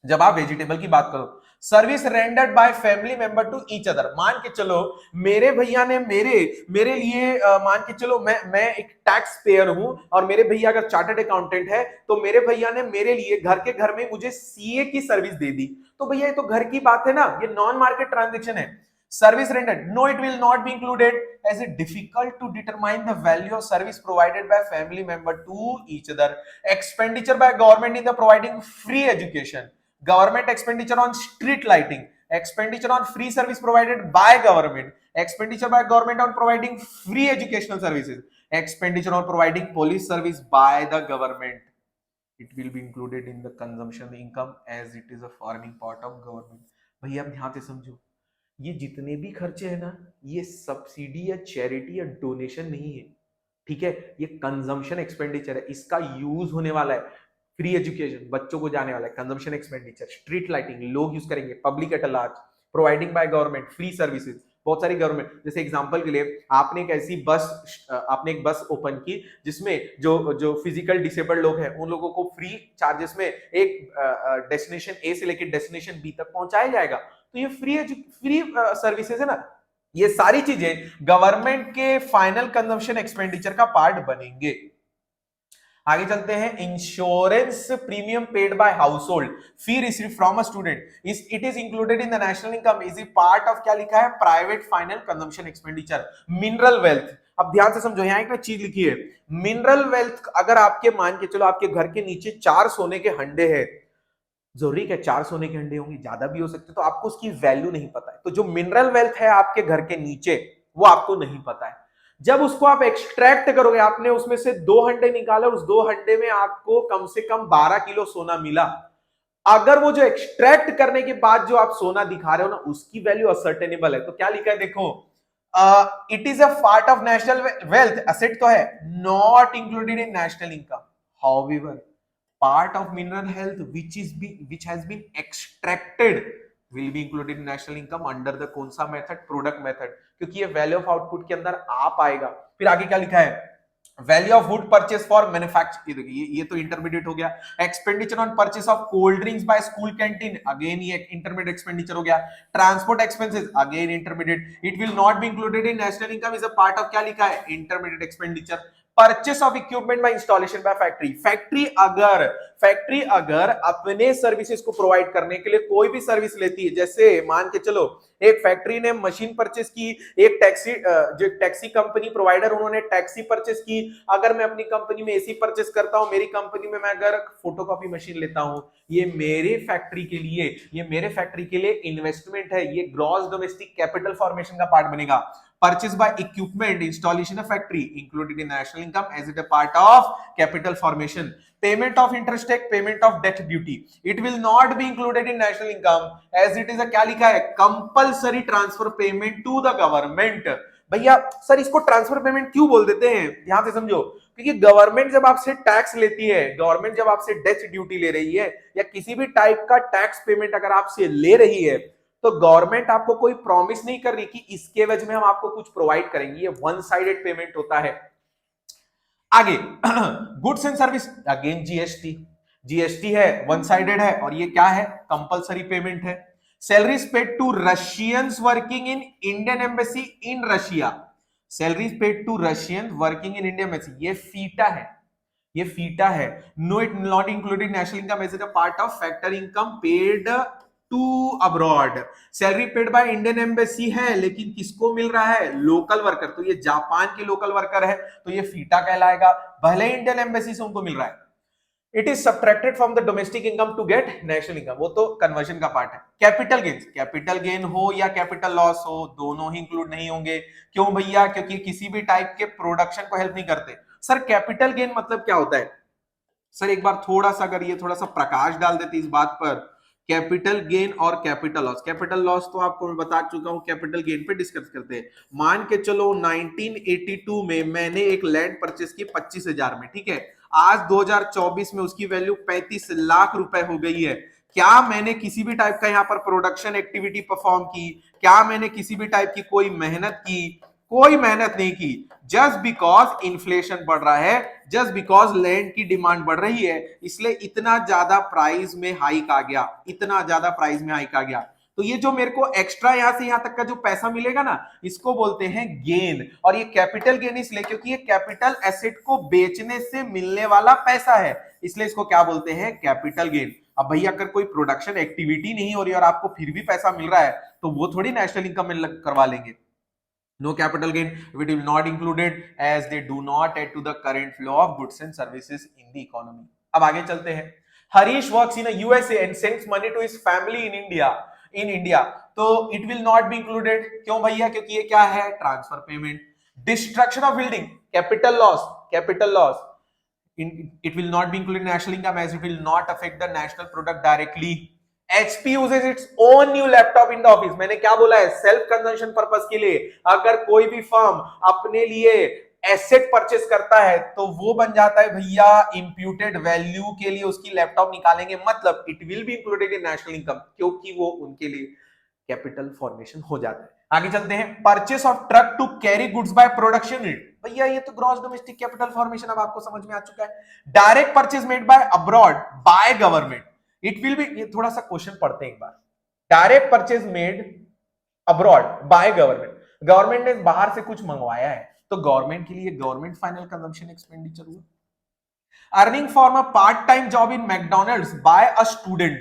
जब आप वेजिटेबल की बात करो। Service rendered by family member to each other, मान के चलो मेरे भैया ने मेरे लिए मान के चलो मैं एक टैक्स पेयर हूं और मेरे भैया अगर चार्टर्ड अकाउंटेंट है तो मेरे भैया ने मेरे लिए घर में मुझे सीए की सर्विस दे दी, तो भैया ये तो घर की बात है ना, ये नॉन मार्केट ट्रांजेक्शन है। Service rendered, no it will not be included as it difficult to determine the value of service provided by family member to each other. Expenditure by government in the providing free education, government expenditure on street lighting, expenditure on free service provided by government, expenditure by government on providing free educational services, expenditure on providing police service by the government, it will be included in the consumption income as it is a forming part of government। भैया आप ध्यान से समझो, ये जितने भी खर्चे हैं ना ये सब्सिडी या चैरिटी या डोनेशन नहीं है, ठीक है, ये कंजम्पशन एक्सपेंडिचर है, इसका यूज होने वाला है, फ्री एजुकेशन बच्चों को जाने वाला है, कंजम्पशन एक्सपेंडिचर, स्ट्रीट लाइटिंग लोग यूज करेंगे, public at large, providing by government free services, बहुत सारी गवर्नमेंट, जैसे एग्जांपल के लिए आपने एक ऐसी बस, आपने एक बस ओपन की जिसमें जो जो फिजिकल डिसेबल्ड लोग हैं उन लोगों को फ्री चार्जेस में एक डेस्टिनेशन ए से लेकर डेस्टिनेशन बी तक पहुंचाया जाएगा। तो ये फ्री सर्विसेज है ना। ये सारी चीजें गवर्नमेंट के फाइनल कंजम्पशन एक्सपेंडिचर का पार्ट बनेंगे। आगे चलते हैं, insurance premium paid by house hold, fee receive from a student, it is included in the national income, is a part of, क्या लिखा है, private final consumption expenditure. Mineral wealth, अब ध्यान से समझो, यहां एक ना चीज लिखी है, मिनरल वेल्थ, अगर आपके मान के चलो आपके घर के नीचे 4 सोने के हंडे हैं, जरूरी क्या 4 सोने के हंडे होंगे, ज्यादा भी हो सकते, तो आपको उसकी वैल्यू नहीं पता है। तो जो मिनरल वेल्थ है आपके घर के नीचे वो आपको नहीं पता है। जब उसको आप एक्सट्रैक्ट करोगे, आपने उसमें से 2 हंडे निकाले, उस 2 हंडे में आपको कम से कम 12 किलो सोना मिला। अगर वो जो एक्सट्रैक्ट करने के बाद जो आप सोना दिखा रहे हो ना, उसकी वैल्यू असर्टेनेबल है, तो क्या लिखा है देखो, it is a part of national wealth, asset तो है, not included in national income. However part of mineral health which has been extracted will be included in national income under the कौन सा मेथड, प्रोडक्ट मेथड, क्योंकि ये value of output के अंदर आ पाएगा। फिर आगे क्या लिखा है, value of wood purchase for manufacture, ये तो इंटरमीडिएट हो गया। Expenditure on purchase of cold drinks by school canteen, again ये इंटरमीडिएट एक्सपेंडिचर हो गया। Transport expenses, again intermediate, it will not be included in national income, is a part of, क्या लिखा है, intermediate expenditure. Purchase of equipment by installation by factory, factory अगर अपने services को provide करने के लिए कोई भी सर्विस लेती है, जैसे मान के चलो एक फैक्ट्री ने मशीन परचेस की, एक टैक्सी, जो टैक्सी कंपनी प्रोवाइडर, उन्होंने टैक्सी परचेस की, अगर मैं अपनी कंपनी में एसी परचेस करता हूं, मेरी कंपनी में मैं अगर फोटोकॉपी मशीन लेता हूं, ये मेरे फैक्ट्री के लिए इन्वेस्टमेंट है, ये ग्रॉस डोमेस्टिक कैपिटल फॉर्मेशन का पार्ट बनेगा। Purchase by equipment, installation of factory included in national income as it a part of capital formation. Payment of interest tax, payment of debt duty, it will not be included in national income as it is a, क्या लिखा है, compulsory transfer payment to the government। भैया sir इसको transfer payment क्यों बोल देते हैं, ध्यान से समझो, क्योंकि गवर्नमेंट जब आपसे टैक्स लेती है, गवर्नमेंट जब आपसे डेथ ड्यूटी ले रही है या किसी भी टाइप का टैक्स पेमेंट अगर आपसे ले रही है, तो गवर्नमेंट आपको कोई प्रॉमिस नहीं कर रही कि इसके एवज में हम आपको कुछ प्रोवाइड करेंगे, ये वन साइडेड पेमेंट होता है। आगे goods and service, again GST है, वन साइडेड है, और ये क्या है, कंपलसरी पेमेंट है। Salaries paid to Russians working in Indian embassy in Russia, salaries paid to Russian working in Indian embassy, ये फीटा है। No, it not included national income as a part of factor income paid to abroad. Salary paid by Indian embassy है, लेकिन किसको मिल रहा है, local worker, तो ये जापान के लोकल वर्कर है, तो ये फीटा कहलाएगा, भले इंडियन एम्बेसी से उनको मिल रहा है। It is subtracted from the domestic income to get national income, वो तो कन्वर्जन का पार्ट है। कैपिटल गेन हो या कैपिटल लॉस हो, दोनों ही इंक्लूड नहीं होंगे। क्यों भैया, क्योंकि किसी भी टाइप के प्रोडक्शन को हेल्प नहीं करते। सर कैपिटल गेन मतलब क्या होता है, सर एक बार थोड़ा सा अगर ये थोड़ा सा प्रकाश डाल देते इस बात पर, कैपिटल गेन और कैपिटल लॉस तो आपको मैं बता चुका हूं, कैपिटल गेन पे डिस्कस करते हैं। मान के चलो 1982 में मैंने एक लैंड परचेस की 25,000 में, ठीक है, आज 2024 में उसकी वैल्यू 35 लाख रुपए हो गई है। क्या मैंने किसी भी टाइप का यहाँ पर प्रोडक्शन एक्टिविटी परफॉर्म की, क्या मैंने किसी भी टाइप की कोई मेहनत की, कोई मेहनत नहीं की, जस्ट बिकॉज इन्फ्लेशन बढ़ रहा है, जस्ट बिकॉज लैंड की डिमांड बढ़ रही है, इसलिए इतना ज्यादा प्राइस में हाइक आ गया, तो ये जो मेरे को एक्स्ट्रा यहां से यहां तक का जो पैसा मिलेगा ना, इसको बोलते हैं गेन। और ये कैपिटल गेन इसलिए क्योंकि ये कैपिटल एसेट को बेचने से मिलने वाला पैसा है, इसलिए इसको क्या बोलते हैं, कैपिटल गेन। अब भैया अगर कोई प्रोडक्शन एक्टिविटी नहीं हो रही और आपको फिर भी पैसा मिल रहा है, तो वो थोड़ी नेशनल इनकम में करवा लेंगे। No capital gain, it will not included as they do not add to the current flow of goods and services in the economy। अब आगे चलते हैं। Harish works in a USA and sends money to his family in India, तो it will not be included। क्यों भैया, क्योंकि ये क्या है, transfer payment. Destruction of building, capital loss, it will not be included in national income as it will not affect the national product directly। HP uses its own new laptop in the office, मैंने क्या बोला है, self consumption purpose के लिए। अगर कोई भी firm अपने लिए एसेट परचेस करता है तो वो बन जाता है भैया इंप्यूटेड वैल्यू के लिए उसकी लैपटॉप निकालेंगे, मतलब it will be included in national income, क्योंकि वो उनके लिए कैपिटल फॉर्मेशन हो जाता है। आगे चलते हैं, purchase of truck to carry goods by production unit. भैया ये तो ग्रॉस डोमेस्टिक कैपिटल फॉर्मेशन अब आपको समझ में आ चुका है। Direct purchase made by abroad by government, it will be, ये थोड़ा सा क्वेश्चन पढ़ते हैं एक बार। Direct purchase made abroad by government, government ने बाहर से कुछ मंगवाया है तो गवर्नमेंट के लिए गवर्नमेंट फाइनल कंजम्पशन एक्सपेंडिचर हुआ। Earning from a part time job in McDonald's by a student,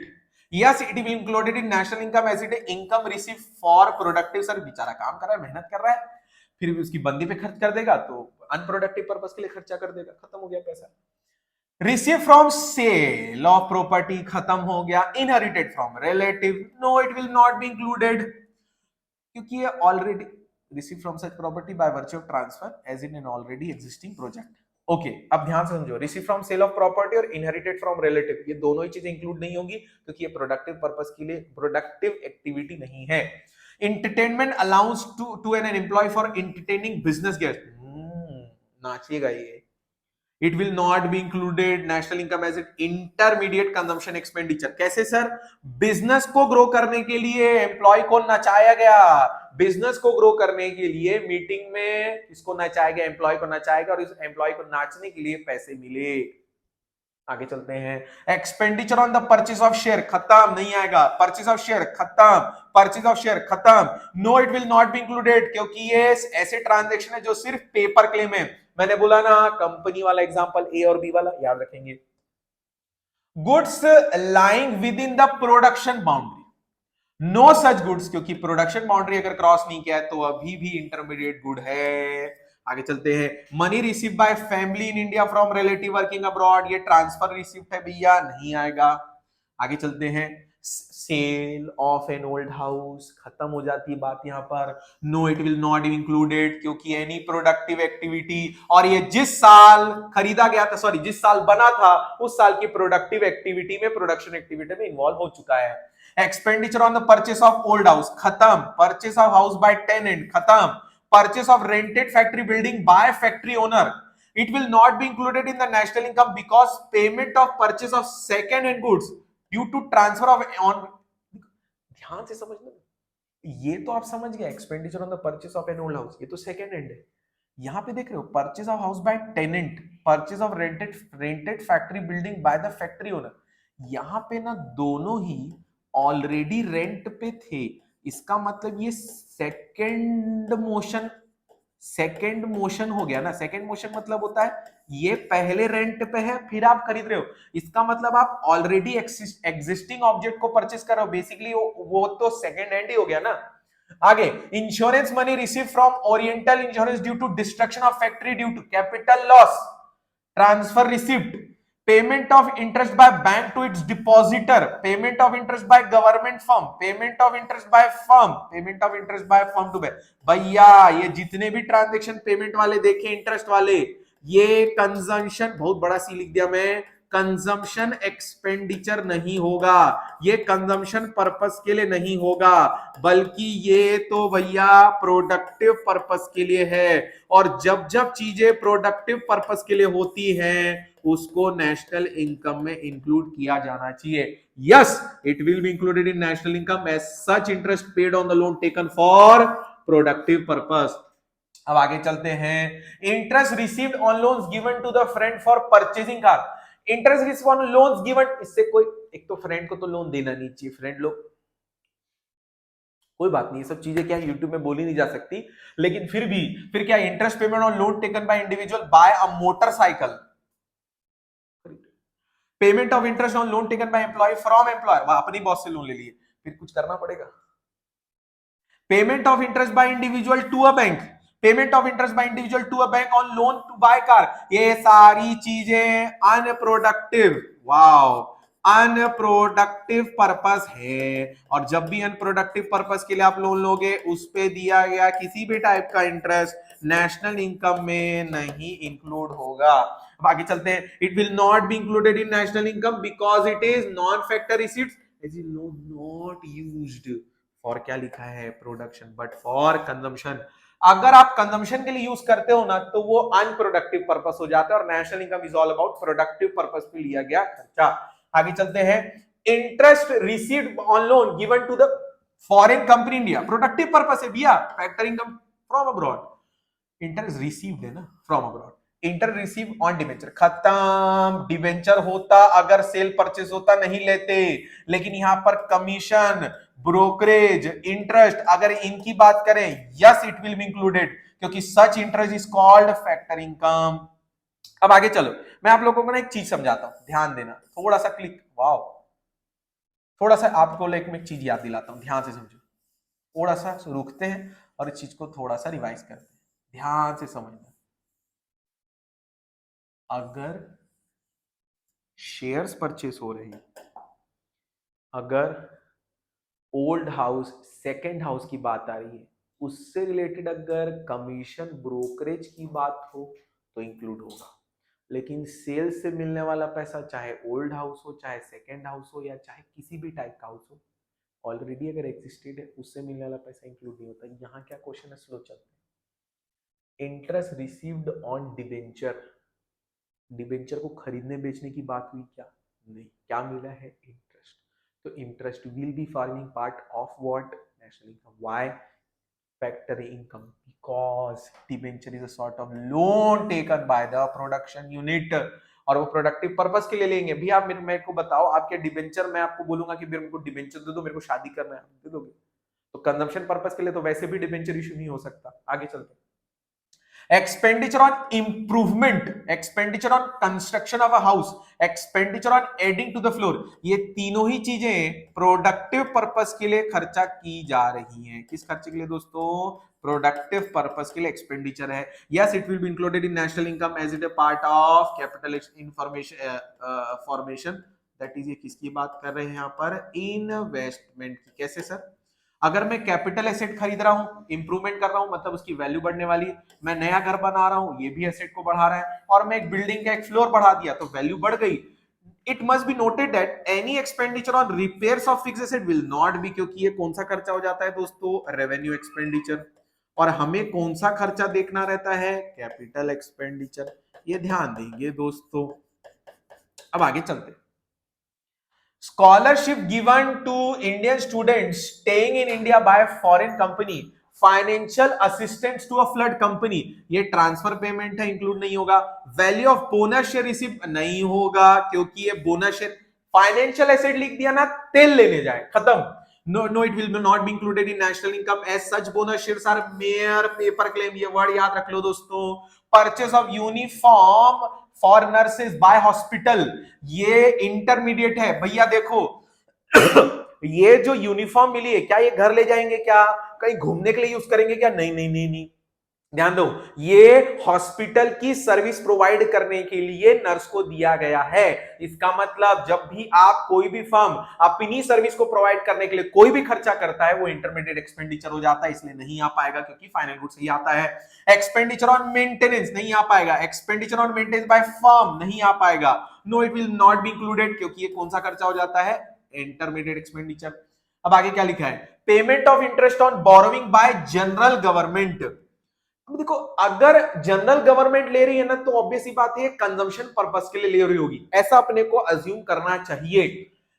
yes it will included in national income as it income receive for productive service. बेचारा काम कर रहा है, मेहनत कर रहा है, फिर भी उसकी बंदी पे खर्च कर देगा तो अनप्रोडक्टिव पर्पस के लिए खर्चा कर देगा, खत्म हो गया पैसा। Receive from sale of property, खत्म हो गया। Inherited from relative, no it will not be included, क्योंकि ये already receive from such property by virtue of transfer as in an already existing project. Okay, अब ध्यान से समझो, receive from sale of property और इनहेरिटेड फ्रॉम रिलेटिव, ये दोनों ही चीजें इंक्लूड नहीं होगी क्योंकि ये प्रोडक्टिव पर्पस के लिए प्रोडक्टिव एक्टिविटी नहीं है। Entertainment allowance to an employ for entertaining business guest, नाचिएगा ये, it will not be included national income as it intermediate consumption expenditure. कैसे सर? बिजनेस को ग्रो करने के लिए एम्प्लॉय को नचाया गया, बिजनेस को ग्रो करने के लिए मीटिंग में इसको नचाया गया, एम्प्लॉय को नचाया गया और इस एम्प्लॉय को नाचने के लिए पैसे मिले। आगे चलते हैं, expenditure on the purchase of share, खत्म, नहीं आएगा। परचेज ऑफ शेयर खत्म, परचेज ऑफ शेयर खत्म, no it will not be included, क्योंकि ये ऐसे ट्रांजैक्शन है जो सिर्फ पेपर क्लेम है। मैंने बोला ना कंपनी वाला एग्जांपल ए और बी वाला याद रखेंगे। Goods lying within the production boundary, no such goods, क्योंकि प्रोडक्शन बाउंड्री अगर क्रॉस नहीं किया है तो अभी भी इंटरमीडिएट गुड है। आगे चलते हैं, money receive by family in India from relative working abroad, ये ट्रांसफर रिसिप्ट है भैया, नहीं आएगा। आगे चलते हैं, sale of an old house, खत्म हो जाती है बात यहां पर, no it will not be included, क्योंकि एनी प्रोडक्टिव एक्टिविटी, और ये जिस साल खरीदा गया था, सॉरी जिस साल बना था उस साल की प्रोडक्टिव एक्टिविटी में, प्रोडक्शन एक्टिविटी में इन्वॉल्व हो चुका है। Expenditure on the purchase of old house, खत्म। Purchase of house by tenant, खत्म। Purchase of rented factory building by factory owner, it will not be included in the national income because payment of purchase of second hand goods due to transfer of on, ध्यान से समझना, ये तो आप समझ गए, expenditure on the purchase of an old house, ये तो सेकंड हैंड है। यहां पे देख रहे हो, purchase of house by tenant, purchase of rented factory building by the factory owner, यहां पे ना दोनों ही ऑलरेडी रेंट पे थे, इसका मतलब ये सेकंड मोशन हो गया ना। सेकंड मोशन मतलब होता है ये पहले रेंट पे है फिर आप खरीद रहे हो, इसका मतलब आप ऑलरेडी एग्जिस्टिंग ऑब्जेक्ट को परचेस कर रहे हो, बेसिकली वो तो सेकंड हैंड ही हो गया ना। आगे, insurance money receive from Oriental Insurance due to destruction of factory due to capital loss, transfer receipt, payment of interest by bank to its depositor, payment of interest by government firm, payment of interest by firm, payment of interest by firm to bank. भैया ये जितने भी transaction payment वाले देखे, interest वाले, ये consumption, बहुत बड़ा सी लिख दिया मैं, कंजम्पशन एक्सपेंडिचर नहीं होगा, ये कंजम्पशन पर्पस के लिए नहीं होगा, बल्कि ये तो भैया प्रोडक्टिव पर्पस के लिए है। और जब जब चीजें प्रोडक्टिव पर्पस के लिए होती हैं उसको नेशनल इनकम में इंक्लूड किया जाना चाहिए। Yes it will be included in national income as such interest paid on the loan taken for productive purpose. अब आगे चलते हैं, interest received on loans given to the friend for purchasing car, interest received on loans given, इससे कोई, एक तो friend को तो लोन देना नहीं चाहिए, फ्रेंड लोग, कोई बात नहीं, ये सब चीजें क्या यूट्यूब में बोली नहीं जा सकती, लेकिन फिर क्या, interest payment on loan taken by individual by a motorcycle, payment of interest on loan taken by employee from employer, वह अपनी बॉस से लोन ले लिए, फिर कुछ करना पड़ेगा। Payment of interest by individual to a bank, payment of interest by individual to a bank on loan to buy car, ये सारी चीजें अनप्रोडक्टिव, वाओ, अनप्रोडक्टिव पर्पस है। और जब भी अनप्रोडक्टिव पर्पस के लिए आप लोन लोगे, उस पे दिया गया किसी भी टाइप का इंटरेस्ट नेशनल इनकम में नहीं इंक्लूड होगा। आगे चलते हैं, it will not be included in national income because it is non factor receipts as in not used for, क्या लिखा है, प्रोडक्शन बट फॉर कंजम्पशन। अगर आप कंजम्पशन के लिए यूज करते हो ना तो वो अनप्रोडक्टिव पर्पस हो जाता है, और national income is all about productive purpose पे लिया गया खर्चा। आगे चलते हैं, interest received on loan given to the, foreign company India, productive purpose है भैया, factor income from abroad, interest received है ना from abroad, inter receive on debenture, खत्म। डिबेंचर होता अगर सेल परचेस होता नहीं लेते, लेकिन यहां पर कमीशन, ब्रोकरेज, इंटरेस्ट अगर इनकी बात करें, yes it will be included, क्योंकि such interest is called factor income. अब आगे चलो, मैं आप लोगों को ना एक चीज समझाता हूं, ध्यान देना, थोड़ा सा क्लिक, वाओ, थोड़ा सा आपको एक चीज याद दिलाता हूं, ध्यान से समझो, थोड़ा सा रुकते हैं और इस चीज को थोड़ा सा रिवाइज करते हैं, ध्यान से समझना। अगर शेयर्स परचेस हो रहे हैं, अगर ओल्ड हाउस सेकेंड हाउस की बात आ रही है, उससे रिलेटेड अगर कमीशन ब्रोकरेज की बात हो तो इंक्लूड होगा, लेकिन सेल से मिलने वाला पैसा चाहे ओल्ड हाउस हो, चाहे सेकेंड हाउस हो, या चाहे किसी भी टाइप का हाउस हो, ऑलरेडी अगर एग्जिस्टेड है उससे मिलने वाला पैसा इंक्लूड नहीं होता। यहाँ क्या क्वेश्चन है, स्लो चलते हैं। Interest received on debenture, debenture को खरीदने बेचने की बात हुई क्या? नहीं, क्या मिला है? इंटरेस्ट। तो interest will be forming part of what? National income. Why? Factory income, because debenture is a sort of loan taken by the production unit, और वो प्रोडक्टिव पर्पस के लिए लेंगे। भी आप मेरे को बताओ, आपके डिबेंचर, मैं आपको बोलूंगा कि मेरे को डिबेंचर दे दो, मेरे को शादी करना है, दे दोगे? तो कंजम्पशन पर्पस के लिए तो वैसे भी डिबेंचर इशू नहीं हो सकता। आगे चलते हैं। Expenditure on improvement, expenditure on construction of a house, expenditure on adding to the floor, ये तीनों ही चीजें प्रोडक्टिव पर्पस के लिए खर्चा की जा रही हैं। किस खर्चे के लिए दोस्तों? प्रोडक्टिव पर्पस के लिए एक्सपेंडिचर है। Yes it will be included in national income as it a part of capital information formation. That is, ये किसकी बात कर रहे हैं यहाँ पर? इन्वेस्टमेंट की। कैसे सर? अगर मैं कैपिटल एसेट खरीद रहा हूं, इंप्रूवमेंट कर रहा हूं, मतलब उसकी वैल्यू बढ़ने वाली, मैं नया घर बना रहा हूं, ये भी एसेट को बढ़ा रहा है, और मैं एक बिल्डिंग का एक फ्लोर बढ़ा दिया तो वैल्यू बढ़ गई। It must be noted that any expenditure on repairs of fixed asset will not B, क्योंकि ये कौन सा खर्चा हो जाता है दोस्तों? Revenue expenditure. और हमें कौन सा खर्चा देखना रहता है? Capital expenditure. ये ध्यान देंगे दोस्तों। अब आगे चलते हैं। Scholarship given to Indian students staying in India by foreign company, financial assistance to a flood company, ये ट्रांसफर पेमेंट है, इंक्लूड नहीं होगा। Value of bonus share receive नहीं होगा, क्योंकि ये बोनस शेयर, फाइनेंशियल एसेट लिख दिया ना, तेल लेने जाए, खत्म। No it will not be included in national income as such bonus shares are mere paper claim, ये वर्ड याद रख लो दोस्तों। Purchase of uniform for nurses by hospital, ये इंटरमीडिएट है भैया। देखो ये जो यूनिफॉर्म मिली है, क्या ये घर ले जाएंगे? क्या कहीं घूमने के लिए यूज करेंगे क्या? नहीं नहीं नहीं नहीं, ध्यान दो, ये हॉस्पिटल की सर्विस प्रोवाइड करने के लिए नर्स को दिया गया है। इसका मतलब जब भी आप कोई भी फर्म अपनी सर्विस को प्रोवाइड करने के लिए कोई भी खर्चा करता है, वो इंटरमीडिएट एक्सपेंडिचर हो जाता है, इसलिए नहीं आ पाएगा, क्योंकि फाइनल गुड्स ही आता है। एक्सपेंडिचर ऑन मेंटेनेंस नहीं आ पाएगा, expenditure on maintenance by firm नहीं आ पाएगा। No it will not be included, क्योंकि ये कौन सा खर्चा हो जाता है? Intermediate expenditure. अब आगे क्या लिखा है? Payment of interest on borrowing by general government. अब देखो, अगर जनरल गवर्नमेंट ले रही है ना, तो ऑब्वियस ही बात है कंजम्पशन पर्पस के लिए ले रही होगी, ऐसा अपने को अज्यूम करना चाहिए।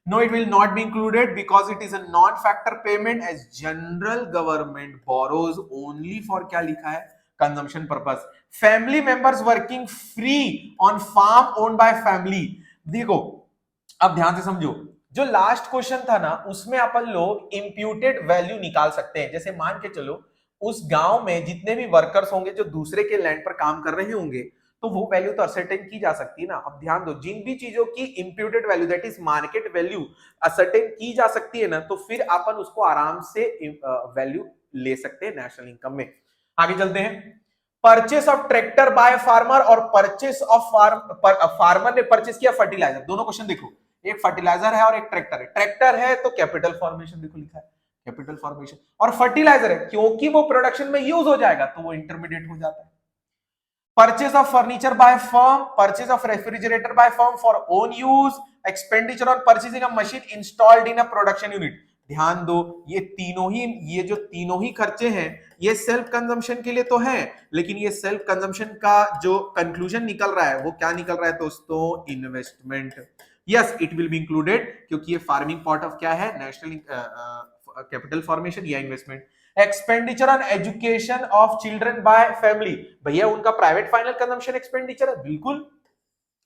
No it will not be included because it is a non factor payment as general government borrows only for, क्या लिखा है? Consumption purpose. Family members working free on farm owned by family. देखो, अब ध्यान से समझो, जो लास्ट क्वेश्चन था ना, उसमें अपन लोग इंप्यूटेड वैल्यू निकाल सकते हैं। जैसे मान के चलो, उस गांव में जितने भी वर्कर्स होंगे जो दूसरे के लैंड पर काम कर रहे होंगे, तो वो वैल्यू तो असर्टेन की जा सकती है ना। अब ध्यान दो, जिन भी चीजों की imputed value, that is market value, ascertain की जा सकती है ना, तो फिर अपन उसको आराम से वैल्यू ले सकते हैं नेशनल इनकम में। आगे चलते हैं। Purchase of tractor by farmer और परचेस ऑफ फार्मर ने परचेस किया फर्टिलाइजर। दोनों क्वेश्चन देखो, एक फर्टिलाइजर है और एक ट्रैक्टर है। ट्रैक्टर है तो कैपिटल फॉर्मेशन, देखो लिखा है कैपिटल फॉर्मेशन, और फर्टिलाइजर है क्योंकि वो प्रोडक्शन में यूज हो जाएगा, तो वो इंटरमीडिएट हो जाता है। Purchase of furniture by firm, purchase of refrigerator by firm for own use, expenditure on purchasing a machine installed in a production unit. ध्यान दो, ये जो तीनों ही खर्चे हैं, ये सेल्फ कंजम्पशन के लिए तो है, लेकिन ये सेल्फ कंजम्पशन का जो कंक्लूजन निकल रहा है, वो क्या निकल रहा है दोस्तों? Investment. Yes it will be included, क्योंकि ये फार्मिंग पार्ट ऑफ क्या है? नेशनल कैपिटल फॉर्मेशन या investment. Expenditure on education of children by family, भैया उनका प्राइवेट फाइनल कंजम्पशन एक्सपेंडिचर है, बिल्कुल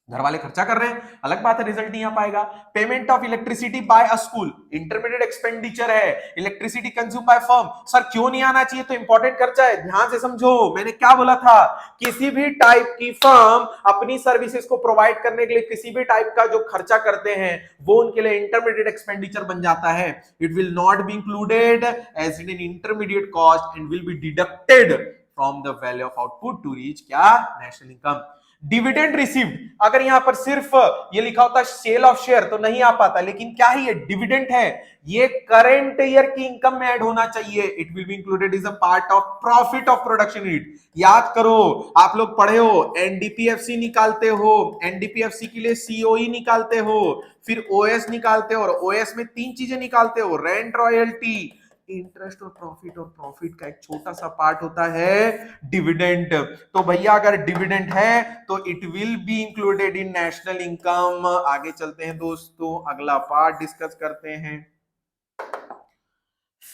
घर वाले खर्चा कर रहे हैं, अलग बात है, रिजल्ट नहीं आ पाएगा। Payment of electricity by a school, intermediate expenditure है, electricity consume by firm. Sir क्यों नहीं आना चाहिए, तो इंपॉर्टेंट खर्चा है, ध्यान से समझो मैंने क्या बोला था। किसी भी टाइप की फर्म अपनी सर्विसेज को प्रोवाइड करने के लिए किसी भी टाइप का जो खर्चा करते हैं वो उनके लिए इंटरमीडिएट एक्सपेंडिचर बन जाता है। It will not be included as in an intermediate cost and will be deducted from the value of output to reach क्या, नेशनल इनकम। डिविडेंड रिसीव्ड, अगर यहां पर सिर्फ ये लिखा होता सेल ऑफ शेयर तो नहीं आ पाता, लेकिन क्या है ये डिविडेंड है, ये करंट ईयर की इनकम में ऐड होना चाहिए। It will be included is a part of profit of production unit. याद करो आप लोग पढ़े हो, एनडीपीएफसी निकालते हो, एनडीपीएफसी के लिए सीओई निकालते हो, फिर ओएस निकालते हो, और ओएस में 3 चीजें निकालते हो, रेंट, रॉयल्टी, इंटरेस्ट और प्रॉफिट। और प्रॉफिट का एक छोटा सा पार्ट होता है डिविडेंड। तो भैया अगर डिविडेंड है तो it will be included in national income. आगे चलते हैं दोस्तों, अगला पार्ट डिस्कस करते हैं।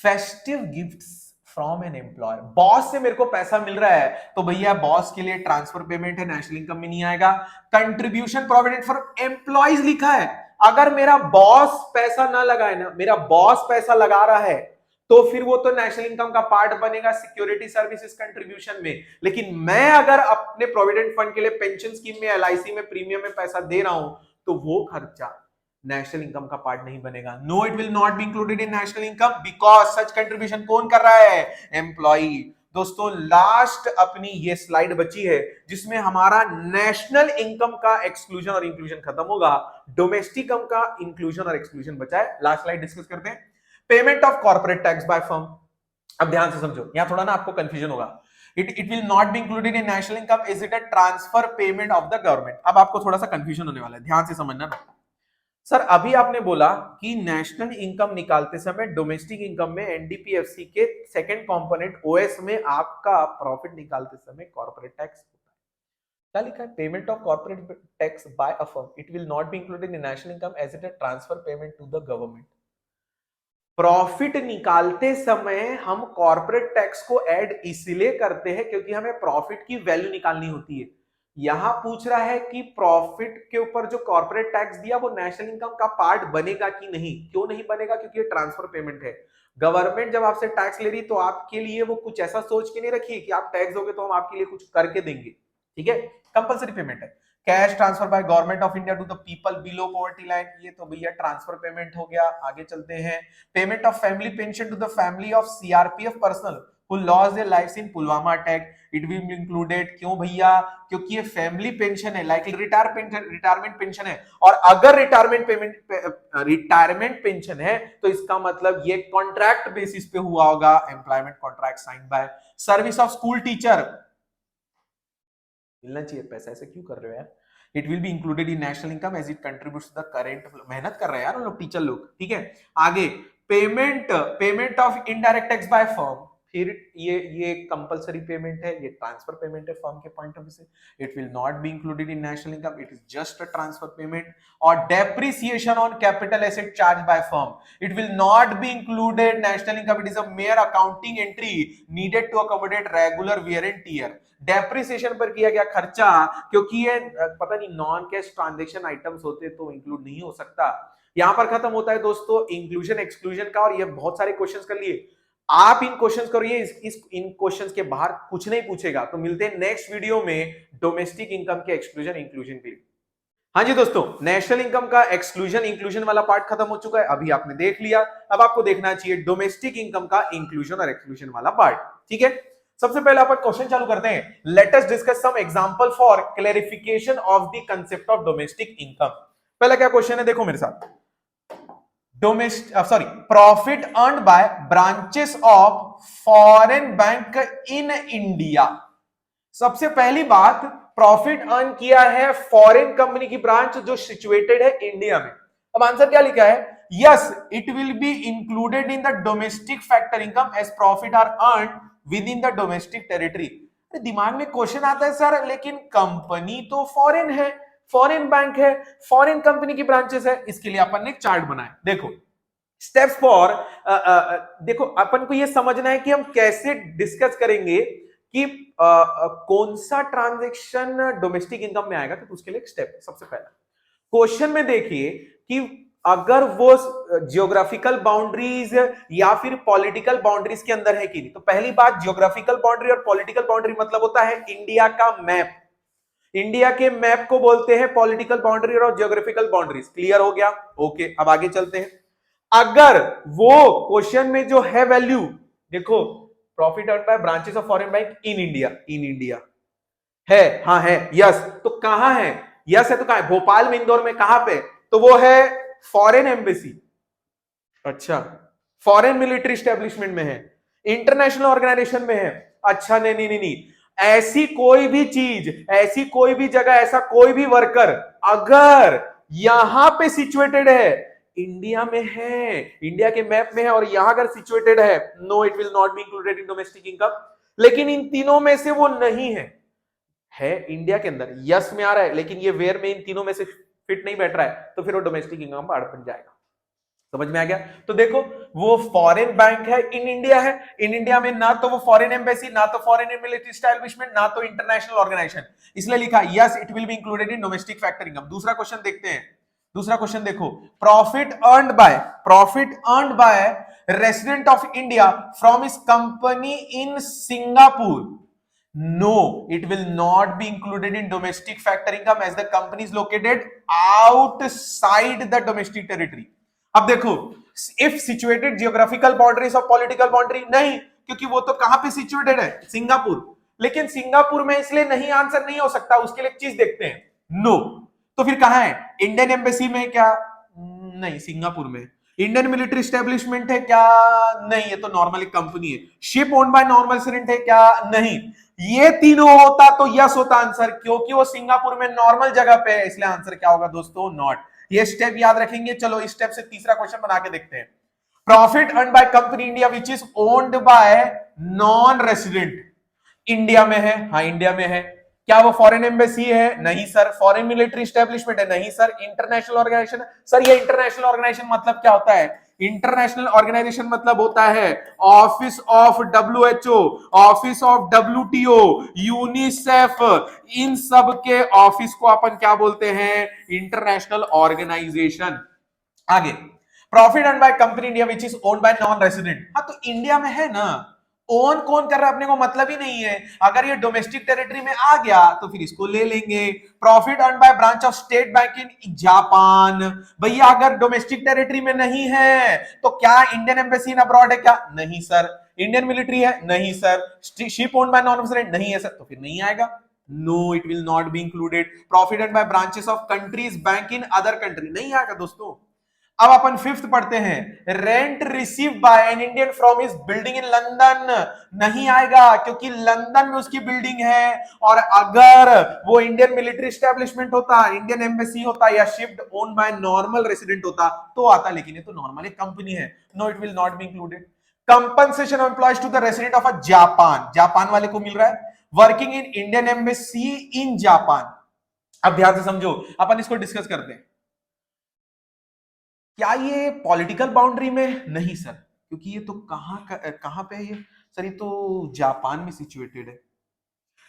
Festive gifts from an employer, boss से मेरे को पैसा मिल रहा है तो भैया बॉस के लिए ट्रांसफर पेमेंट है, नेशनल इनकम में नहीं आएगा। कंट्रीब्यूशन प्रोविडेंट फॉर एम्प्लॉयज लिखा है, अगर मेरा बॉस पैसा ना लगाए ना, मेरा बॉस पैसा लगा रहा है तो फिर वो तो नेशनल इनकम का पार्ट बनेगा सिक्योरिटी सर्विसेज कंट्रीब्यूशन में। लेकिन मैं अगर अपने प्रोविडेंट फंड के लिए पेंशन स्कीम में, एलआईसी में, प्रीमियम में पैसा दे रहा हूं तो वो खर्चा नेशनल इनकम का पार्ट नहीं बनेगा। No, it will not be included in national income because such contribution कौन कर रहा है, एम्प्लॉई। दोस्तों लास्ट अपनी ये स्लाइड बची है जिसमें हमारा नेशनल इनकम का एक्सक्लूजन और इंक्लूजन खत्म होगा, डोमेस्टिक इनकम का इंक्लूजन और एक्सक्लूजन बचा है। लास्ट स्लाइड डिस्कस करते हैं, payment of corporate tax by firm. अब ध्यान से समझो, यहां थोड़ा ना आपको कंफ्यूजन होगा। It will not be included in national income, is it a transfer payment of the government. अब आपको थोड़ा सा कंफ्यूजन होने वाला है, ध्यान से समझना ना। सर अभी आपने बोला कि नेशनल इनकम निकालते समय डोमेस्टिक इनकम में एनडीपीएफसी के सेकंड कंपोनेंट ओएस में आपका प्रॉफिट निकालते समय कॉर्पोरेट टैक्स होता है। क्या लिखा है, payment of corporate tax by a firm, it will not be included in national income as it a transfer payment to the government. Profit निकालते समय हम कॉर्पोरेट टैक्स को ऐड इसलिए करते हैं क्योंकि हमें प्रॉफिट की वैल्यू निकालनी होती है। यहां पूछ रहा है कि प्रॉफिट के ऊपर जो कॉर्पोरेट टैक्स दिया वो नेशनल इनकम का पार्ट बनेगा कि नहीं। क्यों नहीं बनेगा, क्योंकि ये ट्रांसफर पेमेंट है। गवर्नमेंट जब आपसे टैक्स ले रही तो आपके लिए वो कुछ ऐसा सोच के नहीं रखी कि आप टैक्स दोगे तो हम आपके लिए कुछ करके देंगे, ठीक है, कंपलसरी पेमेंट है। Cash transfer by government of India to the people below poverty line, ये तो भैया ट्रांसफर पेमेंट हो गया। आगे चलते हैं, payment of family pension to the family of CRPF personnel who lost their lives in Pulwama attack, it will be included। क्यों भैया, क्योंकि ये फैमिली पेंशन है, लाइक रिटायरमेंट पेंशन है, और अगर रिटायरमेंट पेंशन है तो इसका मतलब ये कॉन्ट्रैक्ट बेसिस पे हुआ होगा, employment contract sign by. Service of school teacher, मिलना चाहिए पैसा, ऐसे क्यों कर रहे हो यार। It will be included in national income as it contributes to the current, मेहनत कर रहे हैं यार लोग, टीचर लोग, ठीक है। आगे payment of indirect tax by firm, फिर ये कंपलसरी पेमेंट है, ये ट्रांसफर पेमेंट है फर्म के पॉइंट ऑफ व्यू से। It will not be included in national income, it is just a transfer payment. और depreciation on capital asset charge by firm, it will not be included national income, it is a mere accounting entry needed to accommodate regular wear and tear. Depreciation पर किया गया खर्चा, क्योंकि ये पता नहीं non cash transaction items होते तो इंक्लूड नहीं हो सकता। यहां पर खत्म होता है दोस्तों इंक्लूजन एक्सक्लूजन का, और ये बहुत सारे क्वेश्चंस कर लिए आप। इन क्वेश्चंस करिए, इन क्वेश्चंस के बाहर कुछ नहीं पूछेगा। तो मिलते हैं नेक्स्ट वीडियो में डोमेस्टिक इनकम के एक्सक्लूजन इंक्लूजन के लिए। हाँ जी दोस्तों, नेशनल इनकम का एक्सक्लूजन इंक्लूजन वाला पार्ट खत्म हो चुका है, अभी आपने देख लिया। अब आपको देखना चाहिए डोमेस्टिक इनकम का इंक्लूजन और एक्सक्लूजन वाला पार्ट, ठीक है। सबसे पहले अपन क्वेश्चन चालू करते हैं। Let us discuss some example for clarification of the concept of domestic income. पहला क्या क्वेश्चन है, देखो मेरे साथ। Profit earned by branches of foreign bank in India. सबसे पहली बात, प्रॉफिट अर्न किया है फॉरेन कंपनी की ब्रांच जो सिचुएटेड है इंडिया में। अब आंसर क्या लिखा है, yes it will be included in the domestic factor income as profit are earn within the domestic territory. दिमाग में क्वेश्चन आता है सर लेकिन कंपनी तो फॉरेन है, फॉरेन बैंक है, फॉरेन कंपनी की ब्रांचेस है, इसके लिए अपन ने चार्ट बनाया। देखो स्टेप्स फॉर देखो अपन को ये समझना है कि हम कैसे डिस्कस करेंगे कि कौन सा ट्रांजैक्शन डोमेस्टिक इनकम में आएगा, तो उसके लिए एक स्टेप सबसे पहला क्वेश्चन में देखिए कि अगर वो जियोग्राफिकल बाउंड्रीज या फिर पॉलिटिकल बाउंड्रीज के अंदर है कि नहीं। तो पहली बात, जियोग्राफिकल बाउंड्री और पॉलिटिकल बाउंड्री मतलब होता है इंडिया का मैप। इंडिया के मैप को बोलते हैं पॉलिटिकल बाउंड्री और जियोग्राफिकल बाउंड्रीज। क्लियर हो गया? ओके, अब आगे चलते हैं। अगर वो क्वेश्चन में जो है वैल्यू, देखो profit earn by branches of foreign bank in India, in India है, हाँ है, यस। तो कहां है? यस है तो कहां है? भोपाल में, इंदौर में, कहां पे? तो वो है फॉरेन एम्बेसी। अच्छा, फॉरेन मिलिट्री स्टैब्लिशमेंट में है, इंटरनेशनल ऑर्गेनाइजेशन में है। अच्छा, नहीं नहीं नहीं नहीं, ऐसी कोई भी चीज, ऐसी कोई भी जगह, ऐसा कोई भी वर्कर अगर यहां पे सिचुएटेड है, इंडिया में है, इंडिया के मैप में है और यहां अगर सिचुएटेड है, no it will not be included in domestic income. लेकिन इन तीनों में से वो नहीं है इंडिया के अंदर, यस में आ रहा है, लेकिन ये वेयर में इन तीनों में से फिट नहीं बैठ रहा है, तो फिर वो डोमेस्टिक इनकम पार्ट बन जाएगा। समझ में आ गया? तो देखो, वो फॉरेन बैंक है, इन इंडिया है, इन इंडिया में ना तो वो फॉरेन एम्बेसी, ना तो फॉरेन मिलिट्री एस्टैब्लिशमेंट, ना तो इंटरनेशनल ऑर्गेनाइजेशन, इसलिए लिखा yes it will be included in domestic factor income. दूसरा क्वेश्चन देखते हैं। दूसरा क्वेश्चन देखो, profit earned by resident of India from his company in Singapore, no it will not be included in domestic factor income as the company is located outside the domestic territory। अब देखो, if situated geographical boundaries और political boundary, नहीं, क्योंकि वो तो कहां पे situated है? सिंगापुर। लेकिन सिंगापुर में इसलिए नहीं, आंसर नहीं हो सकता, उसके लिए एक चीज देखते हैं, नो। तो फिर कहां है? इंडियन एम्बेसी में क्या? नहीं, सिंगापुर में। इंडियन मिलिट्री स्टैब्लिशमेंट है क्या? नहीं, ये तो नॉर्मल एक कंपनी है। Ship owned by non resident है क्या? नहीं। ये तीनों होता तो यस होता आंसर, क्योंकि वो सिंगापुर में नॉर्मल जगह पे है, इसलिए आंसर क्या होगा दोस्तों? नॉट। ये स्टेप याद रखेंगे। चलो इस स्टेप से तीसरा क्वेश्चन बना के देखते हैं। Profit earn by company India which is owned by non resident, India में है, हाँ इंडिया में है। क्या वो फॉरेन एम्बेसी है? नहीं सर। फॉरेन मिलिट्री स्टैब्लिशमेंट है? नहीं सर। International organisation? सर ये इंटरनेशनल ऑर्गेनाइजेशन मतलब क्या होता है? इंटरनेशनल ऑर्गेनाइजेशन मतलब होता है office of WHO, office of WTO, UNICEF, इन सब के ऑफिस को अपन क्या बोलते हैं? International organisation. आगे, profit earn by company India which is owned by non resident, हाँ तो इंडिया में है ना, ओन कौन कर रहा है अपने को मतलब ही नहीं है। अगर ये डोमेस्टिक टेरिटरी में आ गया तो फिर इसको ले लेंगे। Profit earn by branch of state bank in Japan, भैया अगर डोमेस्टिक टेरिटरी में नहीं है तो क्या इंडियन एम्बेसी इन अब्रॉड है क्या? नहीं सर। इंडियन मिलिट्री है? नहीं sir. Ship owned by non resident? नहीं है सर, तो फिर नहीं आएगा। No it will not be included. Profit earn by branches of countries bank in other country, नहीं आएगा दोस्तों। अब अपन फिफ्थ पढ़ते हैं, rent receive by an Indian from his building in London, नहीं आएगा क्योंकि लंदन में उसकी बिल्डिंग है। और अगर वो इंडियन मिलिट्री एस्टैब्लिशमेंट होता, इंडियन एम्बेसी होता या shipped own by normal resident होता तो आता, लेकिन ये तो नॉर्मल एक कंपनी है। No it will not be included. Compensation of employees to the resident of a Japan, Japan वाले को मिल रहा है, working in Indian embassy in Japan. अब ध्यान से समझो, अपन इसको डिस्कस करते हैं। क्या ये पॉलिटिकल बाउंड्री में? नहीं सर, क्योंकि ये तो कहां पे है ये? सर ये तो जापान में सिचुएटेड है।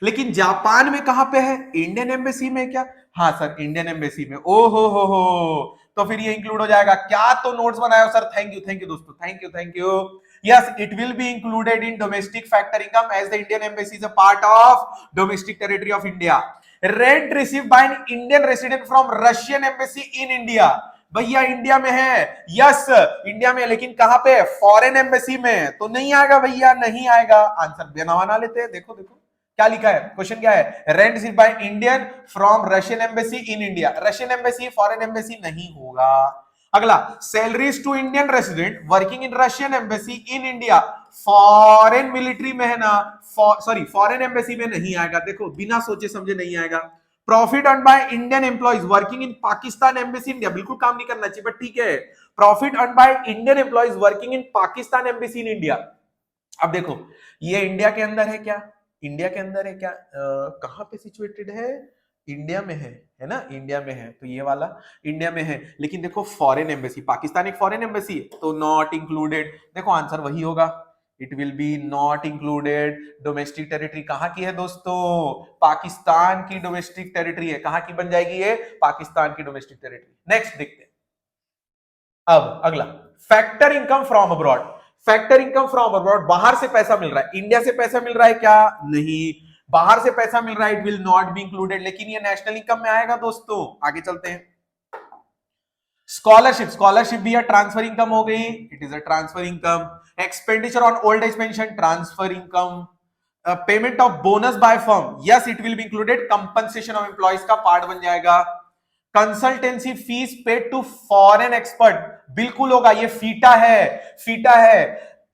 लेकिन जापान में कहां पे है? इंडियन एम्बेसी में क्या? हाँ सर, इंडियन एम्बेसी में। ओ हो, तो फिर ये इंक्लूड हो जाएगा क्या? तो नोट्स बनाए हो सर, थैंक यू दोस्तों, thank you. Yes it will be included in domestic factor income as the Indian embassy is a part of domestic territory of India. Rent receive by an Indian resident from Russian embassy in India, भैया India में है, yes India में, लेकिन कहां पे? Foreign embassy में, तो नहीं आएगा भैया, नहीं आएगा। आंसर बना लेते हैं। देखो क्या लिखा है, क्वेश्चन क्या है? Rent receive by Indian from Russian embassy in India, Russian embassy foreign embassy नहीं होगा। अगला, salaries to Indian resident working in Russian embassy in India, foreign military में है ना, सॉरी फॉरेन एम्बेसी में नहीं आएगा। देखो बिना सोचे समझे नहीं आएगा। Profit earn by Indian employees working in Pakistan embassy India, बिल्कुल काम नहीं करना चाहिए बट ठीक है। Profit earn by Indian employees working in Pakistan embassy in India. अब देखो, ये इंडिया के अंदर है क्या? इंडिया के अंदर है क्या? कहां पे सिचुएटेड है? इंडिया में है ना, इंडिया में है, तो ये वाला इंडिया में है। लेकिन देखो फॉरेन एम्बेसी, पाकिस्तान एक फॉरेन एम्बेसी है, तो नॉट इंक्लूडेड। देखो आंसर वही होगा, it will B not included. Domestic territory कहां की है दोस्तों? पाकिस्तान की डोमेस्टिक टेरिटरी है। कहां की बन जाएगी ये? पाकिस्तान की डोमेस्टिक टेरिटरी। नेक्स्ट देखते हैं। अब अगला, factor income from abroad. Factor income from abroad, बाहर से पैसा मिल रहा है, इंडिया से पैसा मिल रहा है क्या? नहीं, बाहर से पैसा मिल रहा है, it will not be included. लेकिन ये नेशनल इनकम में आएगा दोस्तों। आगे चलते हैं। स्कॉलरशिप, स्कॉलरशिप भी ट्रांसफर इनकम हो गई, it is a transfer income. Expenditure on old age pension, transfer income. Payment of bonus by firm, yes it will be included, compensation of employees का पार्ट बन जाएगा। Consultancy fees paid to foreign expert, बिल्कुल होगा, ये फीटा है, फीटा है।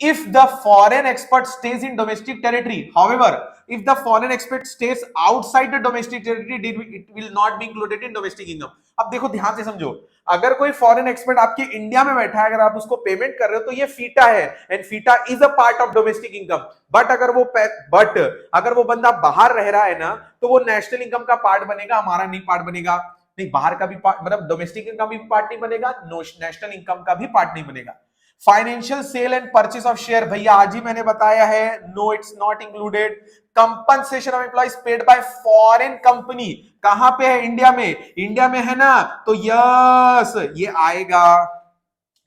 If the foreign expert stays in domestic territory, however if the foreign expert stays outside the domestic territory, it will not be included in domestic income. अब देखो ध्यान से समझो, अगर कोई फॉरेन एक्सपर्ट आपके इंडिया में बैठा है, अगर आप उसको पेमेंट कर रहे हो तो ये फीटा है, and FITA is a part of domestic income. But अगर वो बंदा बाहर रह रहा है ना, तो वो नेशनल इनकम का पार्ट बनेगा, हमारा नहीं पार्ट बनेगा। नहीं, बाहर का भी पार्ट, मतलब डोमेस्टिक इनकम भी पार्ट नहीं बनेगा, नेशनल इनकम का भी पार्ट नहीं बनेगा। Financial sale and purchase of share, भैया आज ही मैंने बताया है, no it's not included. Compensation of employees paid by foreign company, कहां पे है? इंडिया में, इंडिया में है ना, तो यस ये आएगा।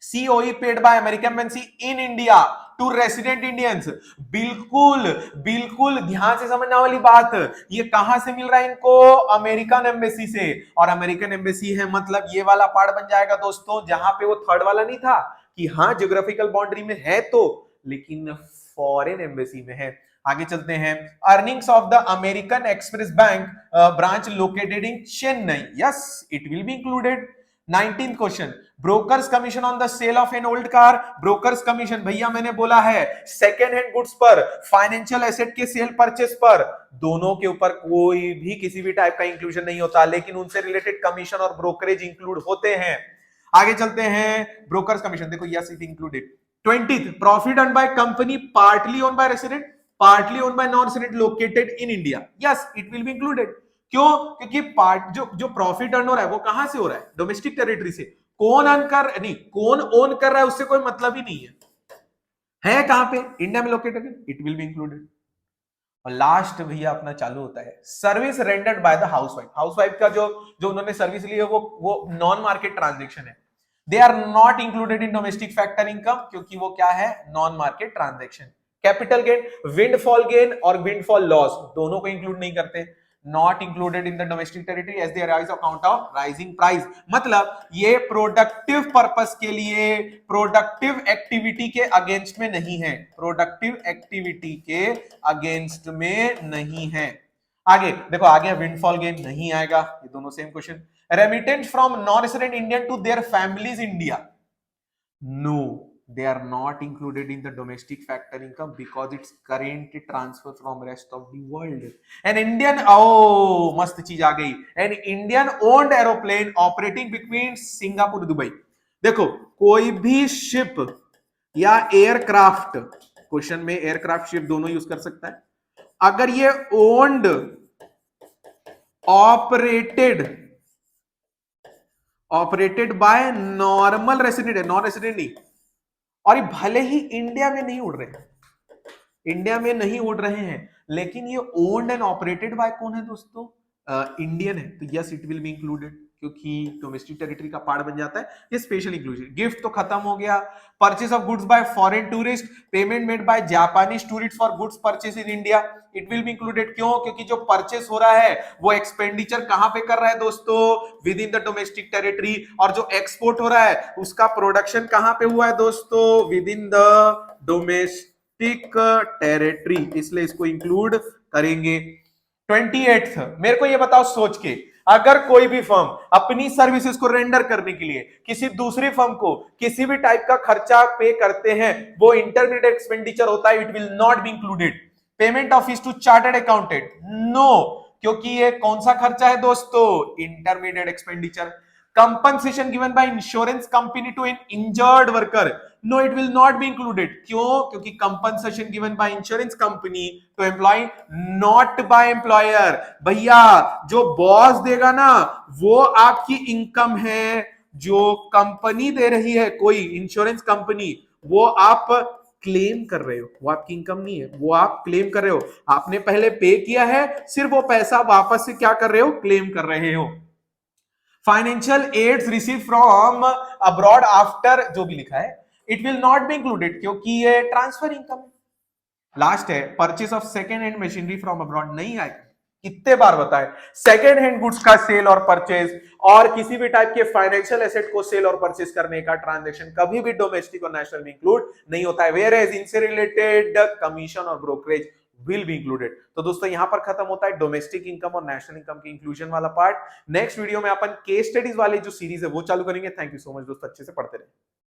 COE paid by American embassy in India to resident Indians, बिल्कुल बिल्कुल ध्यान से समझने वाली बात। ये कहां से मिल रहा है इनको? अमेरिकन एम्बेसी से। और अमेरिकन एम्बेसी है मतलब ये वाला पार्ट बन जाएगा दोस्तों, जहां पे वो थर्ड वाला नहीं था कि हाँ ज्योग्राफिकल बाउंड्री में है तो, लेकिन फॉरेन एम्बेसी में है। आगे चलते हैं। Earnings of the American Express bank branch located in Chennai, yes it will be included. 19th क्वेश्चन, brokers commission on the sale of an old car. Brokers commission भैया मैंने बोला है सेकेंड हैंड गुड्स पर, फाइनेंशियल एसेट के sale purchase पर, दोनों के ऊपर कोई भी किसी भी टाइप का इंक्लूजन नहीं होता, लेकिन उनसे रिलेटेड कमीशन और ब्रोकरेज इंक्लूड होते हैं। आगे चलते हैं। ब्रोकर्स कमीशन देखो, yes it included. 20th, profit earn by company partly own by resident, partly own by non resident located in India, yes it will be included. क्यों? क्योंकि part जो प्रॉफिट अर्न हो रहा है वो कहां से हो रहा है? डोमेस्टिक टेरिटरी से। कौन अर्न कर नहीं, कौन ओन कर रहा है उससे कोई मतलब ही नहीं है कहां पे? इंडिया में लोकेटेड है, इट विल बी इंक्लूडेड। और लास्ट भैया अपना चालू होता है service rendered by the housewife. Housewife का जो जो उन्होंने सर्विस ली है वो नॉन मार्केट ट्रांजेक्शन है, they are not included in domestic factor income, क्योंकि वो क्या है? Non market transaction. Capital gain, windfall gain और विंडफॉल लॉस दोनों को इंक्लूड नहीं करते, not included in the domestic territory as they arise on account of rising price. मतलब ये प्रोडक्टिव पर्पस के लिए, प्रोडक्टिव एक्टिविटी के अगेंस्ट में नहीं है, प्रोडक्टिव एक्टिविटी के अगेंस्ट में नहीं है। आगे देखो, आगे विंडफॉल गेन नहीं आएगा, ये दोनों same question. Remittance from non resident Indian to their families India, no they are not included in the domestic factor income because it's currently transfer from rest of the world. An Indian, oh मस्त चीज आ गई, an Indian owned aeroplane operating between Singapore Dubai। देखो कोई भी ship या aircraft, question में aircraft ship दोनों use कर सकता है, अगर ये owned operated by normal resident है, नॉन रेसिडेंट नहीं, और ये भले ही इंडिया में नहीं उड़ रहे हैं, इंडिया में नहीं उड़ रहे हैं, लेकिन ये ओन्ड एंड ऑपरेटेड बाय कौन है दोस्तों? इंडियन है, तो yes it will be included, क्योंकि डोमेस्टिक टेरिटरी का पार्ट बन जाता है, ये स्पेशल इंक्लूजन। गिफ्ट तो खत्म हो गया। Purchase of goods by foreign tourist, payment made by Japanese tourist for goods purchase in India, it will be included. क्यों? क्योंकि जो परचेस हो रहा है वो एक्सपेंडिचर कहां पे कर रहा है दोस्तों? With in the domestic territory. और जो एक्सपोर्ट हो रहा है उसका प्रोडक्शन कहां पे हुआ है दोस्तों? With in the domestic territory, इसलिए इसको इंक्लूड करेंगे। 28th, मेरे को ये बताओ सोच के, अगर कोई भी फर्म अपनी सर्विसेज को रेंडर करने के लिए किसी दूसरी फर्म को किसी भी टाइप का खर्चा पे करते हैं, वो इंटरमीडिएट एक्सपेंडिचर होता है, it will not be included. Payment of fees to chartered accountant, no, क्योंकि ये कौन सा खर्चा है दोस्तों? Intermediate expenditure. Compensation given by insurance company to an injured worker, no it will not be included. क्यों? क्योंकि compensation given by insurance company to employ, not by employer. भैया जो बॉस देगा ना वो आपकी इनकम है, जो कंपनी दे रही है कोई इंश्योरेंस कंपनी, वो आप क्लेम कर रहे हो, वो आपकी इनकम नहीं है, वो आप क्लेम कर रहे हो। आपने पहले पे किया है, सिर्फ वो पैसा वापस से क्या कर रहे हो, क्लेम कर रहे हो। Financial aids receive from abroad after, जो भी लिखा है, it will not be included क्योंकि ये ट्रांसफर इनकम है। लास्ट है purchase of second hand machinery from abroad, नहीं आएगा। कितने बार बताए, सेकेंड हैंड गुड्स का सेल और परचेज और किसी भी टाइप के फाइनेंशियल एसेट को सेल और परचेज करने का ट्रांजैक्शन कभी भी डोमेस्टिक और नेशनल में इंक्लूड नहीं होता है, वेयर एज इनसे रिलेटेड कमीशन और ब्रोकरेज विल बी इंक्लूडेड। तो दोस्तों यहां पर खत्म होता है डोमेस्टिक इनकम और नेशनल इनकम की इंक्लूजन वाला पार्ट। नेक्स्ट वीडियो में अपन केस स्टडीज वाली जो सीरीज है वो चालू करेंगे। थैंक यू सो मच दोस्तों, अच्छे से पढ़ते रहे।